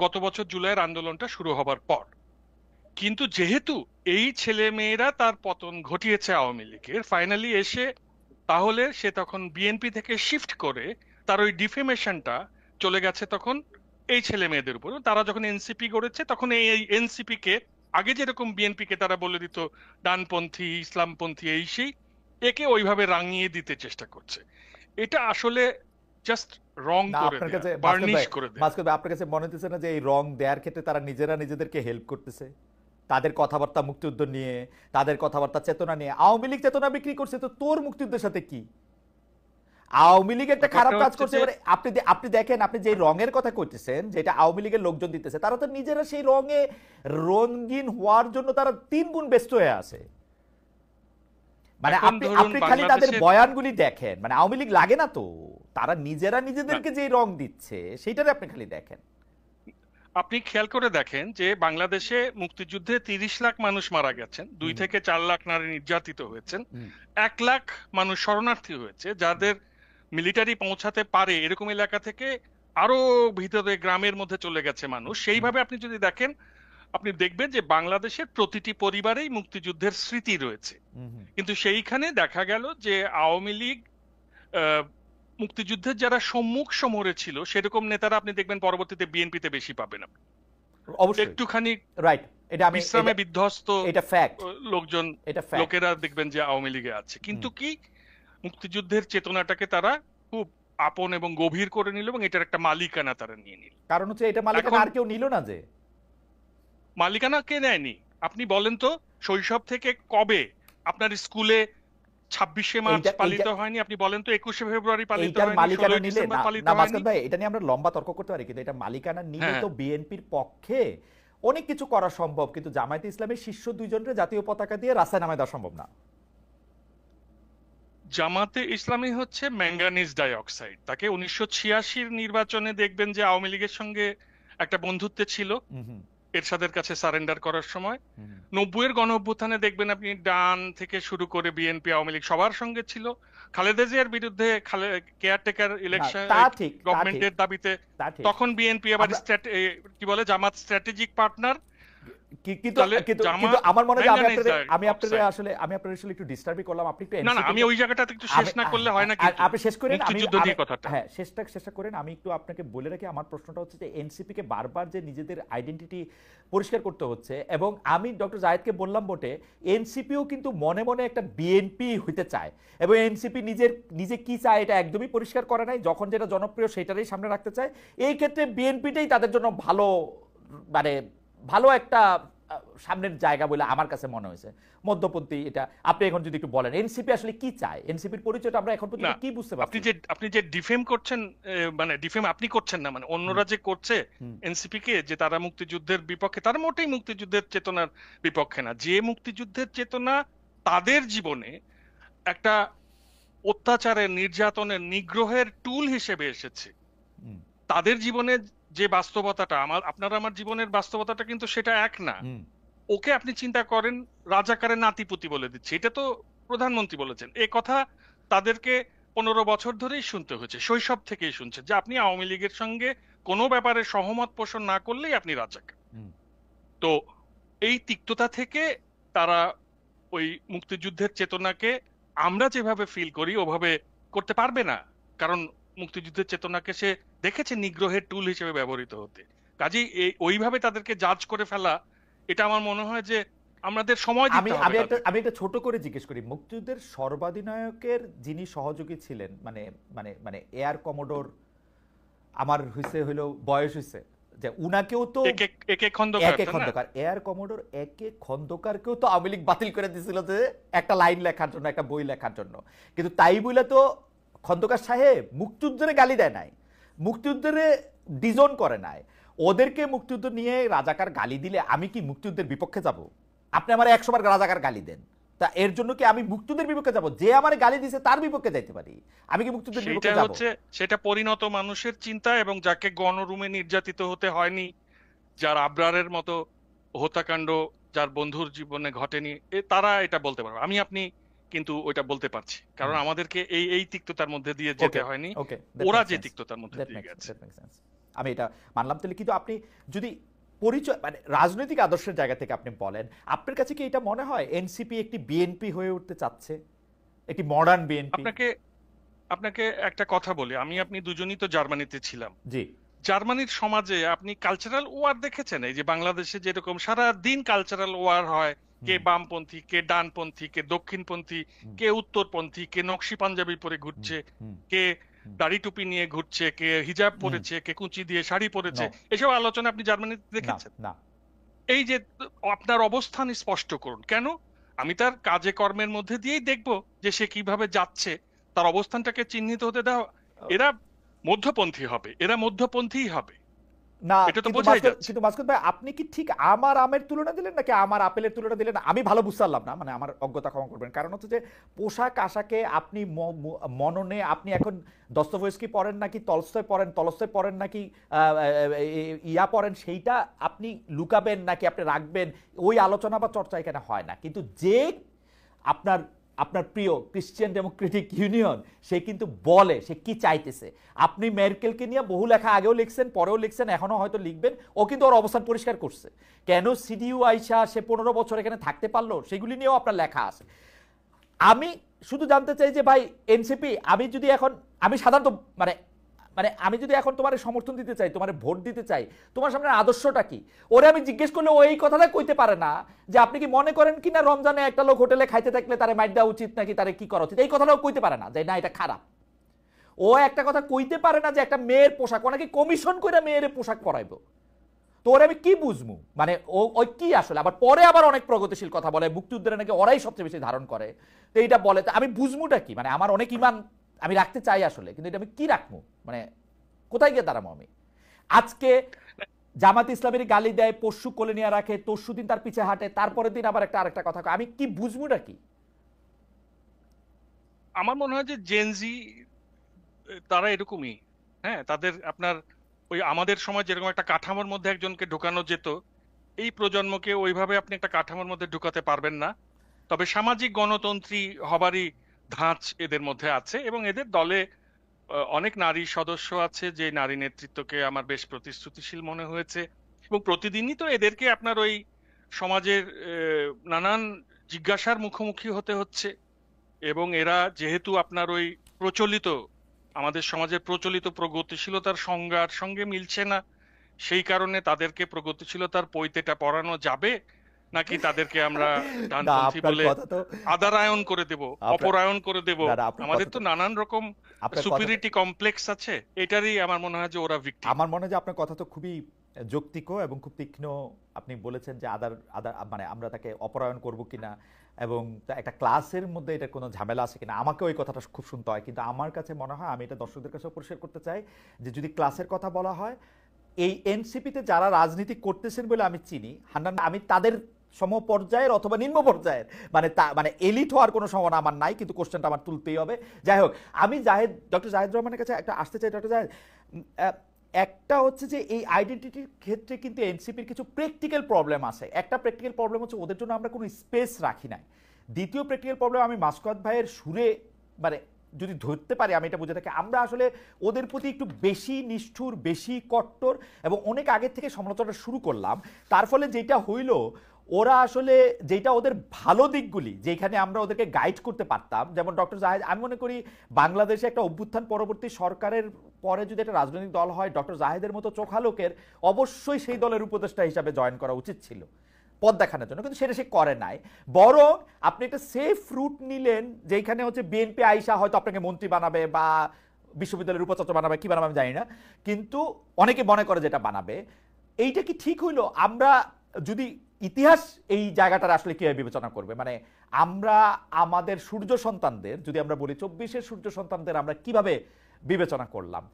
গত বছর জুলাইয়ের আন্দোলনটা শুরু হবার পর। কিন্তু যেহেতু এই ছেলে মেয়েরা তার পতন ঘটিয়েছে আওয়ামী লীগের, ফাইনালি এসে তাহলে সে তখন বিএনপি থেকে শিফট করে তার ওই ডিফেমেশনটা চলে গেছে তখন এই ছেলে মেয়েদের উপর। তারা যখন এনসিপি গড়েছে তখন এই এনসিপি কে আগে যেরকম বিএনপি কে তারা বলে দিত ডানপন্থী, ইসলামপন্থী, এই সেই, একে ওইভাবে রাঙিয়ে দিতে চেষ্টা করছে। এটা আসলে জাস্ট রং না, করে আপনার দেয়া, কাছে বার্নিশ করে দেয়া। মাসুদ ভাই, আপনার কাছে মনে হচ্ছে না যে এই রং দেওয়ার ক্ষেত্রে তারা নিজেরা নিজেদেরকে হেল্প করতেছে? তাদের কথাবার্তা মুক্তিযুদ্ধ নিয়ে, তাদের কথাবার্তা চেতনা নিয়ে, আওয়ামী লীগ চেতনা বিক্রি করছে, তো তোর মুক্তিযুদ্ধের সাথে কি? আওয়ামী লীগ একটা খারাপ ব্যাপারটা কাজ হচ্ছে করছে। যে এবারে আপনি দেখেন, আপনি যে রঙের কথা কইতেছেন, যেটা আওয়ামী লীগের লোকজন দিতেছে, তারা তো নিজেরা সেই রঙে রঙিন হওয়ার জন্য তারা 3 গুণ ব্যস্ত হয়ে আছে। মানে এখন আপনি ধরুন আপনি খালি তাদের বাংলাদেশের বয়ানগুলি দেখেন, মানে আওয়ামী লীগ লাগে না তো, তারা নিজেরা না, নিজেদেরকে যে রং দিচ্ছে সেটারে আপনি খালি দেখেন। আপনি খেয়াল করে দেখেন যে বাংলাদেশে মুক্তিযুদ্ধে 30 লাখ মানুষ মারা গেছেন, 2 হুম, থেকে 4 লাখ নারী নির্যাতিত হয়েছেন, হুম, 1 লাখ মানুষ শরণার্থী হয়েছে, যাদের মিলিটারি পৌঁছাতে পারে এরকম এলাকা থেকে আরো ভিতরে গ্রামের মধ্যে চলে গেছে মানুষ। হুম, সেইভাবে আপনি যদি দেখেন, আপনি দেখবেন যে বাংলাদেশের প্রতিটি পরিবারেই মুক্তিযুদ্ধের স্মৃতি রয়েছে। হুম, হুম। কিন্তু সেইখানে দেখা গেল যে আওয়ামী লীগ আহ, মুক্তিযুদ্ধের যারা সম্মুখ সমরে ছিল সেরকম নেতারা আপনি দেখবেন পরবর্তীতে বিএনপিতে বেশি পাবেন আপনি। অবশ্যই একটুখানি রাইট, এটা বিশ্রামে বিধ্বস্ত এটা ফ্যাক্ট, লোকজন, এটা ফ্যাক্ট। লোকেরা দেখবেন যে আওয়ামী লীগে আছে, কিন্তু কি মুক্তিযুদ্ধের চেতনাটাকে তারা খুব আপন এবং গভীর করে নিল এবং এটার একটা মালিকানা তারা নিয়ে নিল। কারণ হচ্ছে এটা মালিকানা এখন আর কেউ নিল না যে। মালিকানা কে নেয়নি? আপনি বলেন তো, শৈশব থেকে কবে আপনার স্কুলে 26শে মার্চ এইটা পালিত এইটা হয়নি? আপনি বলেন তো 21শে ফেব্রুয়ারি পালিত এইটার হয়নি, মালিকানা 16ই নিলে ডিসেম্বর না, পালিত না হয়নি? মাসুদ ভাই, এটা নিয়ে আমরা লম্বা তর্ক করতে পারি, কিন্তু এটা মালিকানা নিলে হ্যাঁ, তো বিএনপির পক্ষে অনেক কিছু করা সম্ভব, কিন্তু জামায়াতে ইসলামের শীর্ষ দুইজনের জাতীয় পতাকা দিয়ে রাস্তায় নামায় দেওয়া সম্ভব না। জামাতে ইসলামী হচ্ছে ম্যাঙ্গানিজ ডাইঅক্সাইড। তাকে 1986-র নির্বাচনে দেখবেন যে আওয়ামী লীগের সঙ্গে একটা বন্ধুত্বে ছিল হুম, হুম, এরশাদের কাছে সারেন্ডার করার সময়। হুম। 90-এর গণ অভ্যুত্থানে দেখবেন আপনি ডান থেকে শুরু করে বিএনপি, আওয়ামী লীগ সবার সঙ্গে ছিল। খালেদা জিয়ার বিরুদ্ধে কেয়ারটেকার না, ইলেকশন তা ঠিক, তা ঠিক, গভর্নমেন্টের দাবিতে তা ঠিক। তখন বিএনপি আবার আমরা কি বলে জামাত স্ট্র্যাটেজিক পার্টনার। কিন্তু তাহলে কিন্তু কিন্তু জামাত আমার মনে হয় যে ম্যাঙ্গানিজ আমি আপনাদের ডাইঅক্সাইড। আসলে একটু ডিস্টার্বই করলাম। আপনি একটু না না, এনসিপি আমি ওই জায়গাটাতে একটু শেষ না করলে হয় না, কিন্তু আপনি শেষ করেন, আমি মুক্তিযুদ্ধ নিয়ে কথাটা। হ্যাঁ, শেষটা করেন। আমি একটু আপনাকে বলে রাখি, আমার প্রশ্নটা হচ্ছে যে এনসিপি কে বারবার যে নিজেদের আইডেন্টিটি পরিষ্কার করতে হচ্ছে, এবং আমি ডক্টর জায়েদকে বললাম বটে, এনসিপিও কিন্তু মনে মনে একটা বিএনপি হইতে চায়, এবং এনসিপি নিজে কি চায় এটা একদমই পরিষ্কার করে নাই। যখন যেটা জনপ্রিয় সেটারই সামনে রাখতে চায়। এই ক্ষেত্রে বিএনপিটাই তাদের জন্য ভালো, মানে ভালো একটা সামনের জায়গা বলে আমার কাছে মনে হয়েছে, মধ্যপন্থী। এটা আপনি এখন যদি একটু বলেন, এনসিপি আসলে কি চায়, এনসিপির পরিচয়টা আমরা এখন না, পর্যন্ত কি বুঝতে পারছি? আপনি যে ডিফেম করছেন, মানে ডিফেম আপনি করছেন না, মানে অন্যরা যে করছে হুম, এনসিপি কে, যে তারা মুক্তিযুদ্ধের বিপক্ষে, তারা মোটেই মুক্তিযুদ্ধের চেতনার বিপক্ষে না। যে মুক্তিযুদ্ধের চেতনা তাদের জীবনে একটা অত্যাচারের, নির্যাতনের, নিগ্রহের টুল হিসেবে এসেছে, হুম, তাদের জীবনে যে বাস্তবতাটা, আপনার আমার জীবনের বাস্তবতাটা কিন্তু সেটা এক না। হুম, ওকে আপনি চিন্তা করেন রাজাকারের নাতিপুতি বলে দিচ্ছে, এটা তো প্রধানমন্ত্রী বলেছেন। এ কথা তাদেরকে 15 বছর ধরেই শুনতে হয়েছে, শৈশব থেকেই শুনছে যে আপনি আওয়ামী লীগের সঙ্গে কোনো ব্যাপারে সহমত পোষণ না করলেই আপনি রাজাকার। হুম। তো এই তিক্ততা থেকে তারা ওই মুক্তিযুদ্ধের চেতনাকে আমরা যেভাবে ফিল করি ওভাবে করতে পারবে না, কারণ মুক্তিযুদ্ধের চেতনাকে সে দেখেছে নিগ্রহের টুল হিসেবে ব্যবহৃত হতে। কাজেই ওইভাবে তাদেরকে জাজ করে ফেলা, এটা আমার মনে হয় যে আমাদের সময় আমি দিতে আমি হবে একটা তাদের। আমি একটা ছোট করে জিজ্ঞেস করি, মুক্তিযুদ্ধের সর্বাধিনায়কের যিনি সহযোগী ছিলেন, মানে মানে মানে এয়ার কমোডোর, আমার হইলো বয়স হইছে যে উনাকেও তো একে খন্দকার, একে তাই না? খন্দকার, এয়ার কমোডোর একে খন্দকারকেও তো আওয়ামী লীগ বাতিল করে দিয়েছিল যে একটা লাইন লেখার জন্য, একটা বই লেখার জন্য। কিন্তু তাই বলে তো খন্দকার সাহেব মুক্তিযুদ্ধের গালি দেয় নাই, মুক্তিযুদ্ধের ডিজোন করে নাই। ওদেরকে মুক্তিযুদ্ধ নিয়ে রাজাকার গালি দিলে আমি কি মুক্তিযুদ্ধের বিপক্ষে যাব? আপনি আমার 100 বার রাজাকার গালি দেন, তা এর জন্য কি আমি মুক্তিযুদ্ধের বিপক্ষে যাব? যে আমার গালি দিছে তার বিপক্ষে যাইতে পারি, আমি কি মুক্তিযুদ্ধের সেটা বিপক্ষে যাব? হচ্ছে, সেটা পরিণত মানুষের চিন্তা, এবং যাকে গণরুমে নির্যাতিত হতে হয়নি, যার আবরারের মতো হত্যাকাণ্ড যার বন্ধুর জীবনে ঘটেনি, তারা এটা বলতে পারবে। আমি আপনি কিন্তু ওইটা বলতে পারছি, কারণ আমাদেরকে এই তিক্ততার মধ্যে দিয়ে যেতে ওকে, হয়নি, ওকে, ওরা যে তিক্ততার মধ্যে দিয়ে গেছে। আমি এটা মানলাম। তাহলে কিন্তু আপনি যদি পরিচয় মানে রাজনৈতিক আদর্শের জায়গা থেকে আপনি বলেন, আপনার কাছে কি এটা মনে হয় এনসিপি একটি বিএনপি হয়ে উঠতে চাচ্ছে, একটি মডার্ন বিএনপি? আপনাকে আপনাকে একটা কথা বলি, আমি আপনি দুজনই তো জার্মানিতে ছিলাম। জি। জার্মানির সমাজে আপনি কালচারাল ওয়ার দেখেছেন? এই যে বাংলাদেশে যেরকম সারা দিন কালচারাল ওয়ার হয়, কে বামপন্থী, কে ডানপন্থী, কে দক্ষিণপন্থী, কে উত্তরপন্থী, কে নকশি পাঞ্জাবি পরে ঘুরছে, কে দাড়ি টুপি নিয়ে ঘুরছে, কে হিজাব পরেছে, কে কুচি দিয়ে শাড়ি পরেছে, এসব আলোচনা আপনি জার্মানিতে দেখেছেন? না। এই যে আপনার অবস্থান স্পষ্ট করুন। কেন? আমি তার কাজে কর্মের মধ্যে দিয়েই দেখবো যে সে কিভাবে যাচ্ছে, তার অবস্থানটাকে চিহ্নিত হতে দাও। এরা মধ্যপন্থী হবে, এরা মধ্যপন্থীই হবে, না, এটা তো কিন্তু বোঝাই যাচ্ছে। কিন্তু মাসুদ ভাই, আপনি কি ঠিক আমার আমের তুলনা দিলেন নাকি আমার আপেলের তুলনা দিলেন? আমি ভালো বুঝতে পারলাম না, মানে আমার অজ্ঞতা ক্ষমা করবেন। কারণ হচ্ছে যে পোশাক আশাকে আপনি মননে আপনি এখন দস্তয়েভস্কি পড়েন নাকি টলস্টয় পড়েন নাকি ইয়া পড়েন, সেইটা আপনি লুকাবেন নাকি আপনি রাখবেন, ওই আলোচনা বা চর্চা এখানে হয় না। কিন্তু যে আপনার আপনার প্রিয় ক্রিশ্চিয়ান ডেমোক্রেটিক ইউনিয়ন, সে কিন্তু বলে সে কি চাইতেছে। আপনি মেরকেলকে নিয়ে বহু লেখা আগেও লিখছেন, পরেও লিখছেন, এখনো হয়তো লিখবেন। ও কিন্তু ওর অবস্থান পরিষ্কার করছে, কেন সিডিইউ আইসা সে 15 বছর এখানে থাকতে পারলো, সেগুলি নিয়েও আপনার লেখা আছে। আমি শুধু জানতে চাই যে ভাই এনসিপি, আমি সাধারণত মানে মানে আমি যদি এখন তোমার সমর্থন দিতে চাই, তোমার ভোট দিতে চাই, তোমার সামনে আদর্শটা কি? ওরে আমি জিজ্ঞেস করলে ও এই কথাটা কইতে পারে না যে আপনি কি মনে করেন কিনা রমজানে একটা লোক হোটেলে খাইতে থাকলে তারে মাইর দেওয়া উচিত নাকি তারে কি করা উচিত, এই কথাটাও কইতে পারে না যে না এটা খারাপ। ও একটা কথা কইতে পারে না যে একটা মেয়ের পোশাক, ও নাকি কমিশন করে মেয়ের পোশাক পরাইবো। তো ওরা আমি কি বুঝবো, মানে ওই কি আসলে আবার পরে আবার অনেক প্রগতিশীল কথা বলে, মুক্তিযুদ্ধের নাকি ওরাই সবচেয়ে বেশি ধারণ করে। তো এইটা বলে, তো আমি বুঝবোটা কি? মানে আমার অনেক ইমান আমি রাখতে চাই আসলে, কিন্তু এটা আমি কি রাখবো, মানে কোথায় গিয়ে দাঁড়াবো আমি? আজকে জামাত ইসলামের গালি দেয়, পরশু কোলে নিয়ে রাখে, তরশু দিন তার পিছে হাঁটে, তারপরের দিন আবার আরেকটা কথা কয়, আমি কি বুঝবোটা কি? আমার মনে হয় যে জেনজি তারা এরকমই। হ্যাঁ, তাদের আপনার ওই আমাদের সময় যেরকম একটা কাঠামোর মধ্যে একজনকে ঢোকানো যেত, এই প্রজন্মকে ওইভাবে আপনি একটা কাঠামোর মধ্যে ঢুকাতে পারবেন না। তবে সামাজিক গণতন্ত্রী হবারই ধাঁচ এদের মধ্যে আছে, এবং এদের দলে অনেক নারী সদস্য আছে যে নারী নেতৃত্বকে আমার বেশ প্রতিশ্রুতিশীল মনে হয়েছে। এবং প্রতিদিনই তো এদেরকে আপনার ওই সমাজের নানান জিজ্ঞাসার মুখোমুখি হতে হচ্ছে। এবং এরা যেহেতু আপনার ওই প্রচলিত আমাদের সমাজের প্রচলিত প্রগতিশীলতার সংজ্ঞার সঙ্গে মিলছে না, সেই কারণে তাদেরকে প্রগতিশীলতার পৈতেটা পড়ানো যাবে, নাকি তাদেরকে আমরা না, ডানপন্থী আপনার বলে কথা তো আদারায়ন করে দেব, অপরায়ণ করে দেব? আপনার আমাদের কথা তো নানান রকম আপনার কথা সুপিরিটি কমপ্লেক্স আছে, এটারই আমার মনে হয় যে ওরা ভিকটিম। আমার মনে হয় যে আপনার কথা তো খুবই যৌক্তিক এবং খুব তীক্ষ্ণ। আপনি বলেছেন যে আদার আদার মানে আমরা তাকে অপরায়ণ করব কিনা, এবং একটা ক্লাসের মধ্যে এটা কোনো ঝামেলা আছে কিনা। আমাকে ওই কথাটা খুব শুনতে হয়, কিন্তু আমার কাছে মনে হয়, আমি এটা দর্শকদের কাছেও পরিষ্কার করতে চাই, যে যদি ক্লাসের কথা বলা হয়, এই এনসিপিতে যারা রাজনীতি করতেছেন বলে আমি চিনি, আমি তাদের সমপর্যায়ের অথবা নিম্ন পর্যায়ের, মানে এলিট হওয়ার কোনো সম্ভাবনা আমার নাই, কিন্তু কোশ্চেনটা আমার তুলতেই হবে। যাই হোক, আমি ডক্টর জাহেদ রহমানের কাছে একটা আসতে চাই। ডক্টর জাহেদ, একটা হচ্ছে যে এই আইডেন্টিটির ক্ষেত্রে কিন্তু এনসিপির কিছু প্র্যাকটিক্যাল প্রবলেম আছে। একটা প্র্যাকটিক্যাল প্রবলেম হচ্ছে ওদের জন্য আমরা কোনো স্পেস রাখি নাই। দ্বিতীয় প্র্যাকটিক্যাল প্রবলেম আমি মাসকাত ভাইয়ের সুরে মানে যদি ধরতে পারি আমি এটা বুঝে থাকি, আমরা আসলে ওদের প্রতি একটু বেশি নিষ্ঠুর, বেশি কট্টর এবং অনেক আগে থেকে সমালোচনা শুরু করলাম। তার ফলে যেটা হইল, ওরা আসলে যেটা ওদের ভালো দিকগুলি যেখানে আমরা ওদেরকে গাইড করতে পারতাম, যেমন ডক্টর জাহেদ, আমি মনে করি বাংলাদেশে একটা অভ্যুত্থান পরবর্তী সরকারের পরে যদি একটা রাজনৈতিক দল হয়, ডক্টর জাহেদের মতো চোখা লোকের অবশ্যই সেই দলের উপদেষ্টা হিসাবে জয়েন করা উচিত ছিল পথ দেখানোর জন্য, কিন্তু সেটা সে করে নাই। বরং আপনি একটা সেফ রুট নিলেন যেখানে হচ্ছে বিএনপি আইসা হয়তো আপনাকে মন্ত্রী বানাবে বা বিশ্ববিদ্যালয়ের উপাচার্য বানাবে, কি বানাবে আমি জানি না, কিন্তু অনেকে মনে করে যেটা বানাবে। এইটা কি ঠিক হইলো? আমরা যদি ইতিহাস এই জায়গাটার আসলে কিভাবে বিবেচনা করবে, মানে আমরা আমাদের সূর্য সন্তানদের যদি আমরা বলি 24-এর সূর্য সন্তানদের আমরা কিভাবে বিবেচনা করলাম।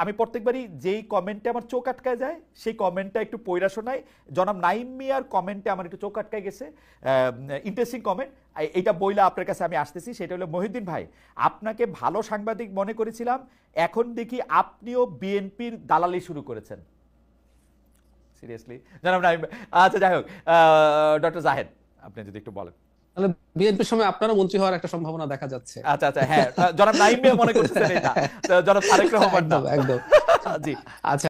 আমি প্রত্যেকবারই যেই কমেন্টে আমার চোখ আটকায় যায় সেই কমেন্টটা একটু পয়রা শোনাই। জনাব নাইম মিয়ার কমেন্টে আমার একটু চোখ আটকায় গেছে, ইন্টারেস্টিং কমেন্ট, এইটা বইলা আপনার কাছে আমি আসতেছি। সেটা হলো, মহিউদ্দিন ভাই, আপনাকে ভালো সাংবাদিক মনে করেছিলাম, এখন দেখি আপনিও বিএনপির দালালি শুরু করেছেন। সিরিয়াসলি জনাব নাইম? আচ্ছা, যাই হোক, ডক্টর জাহেদ আপনি যদি একটু বলেন। তাহলে বিএনপির সময় আপনারও মন্ত্রী হওয়ার একটা সম্ভাবনা দেখা যাচ্ছে। আচ্ছা আচ্ছা, হ্যাঁ, জনাব নাইম মিয়া মনে করতেছেন এটা, জনাব তারেক রহমান না। একদম একদম। জি, আচ্ছা।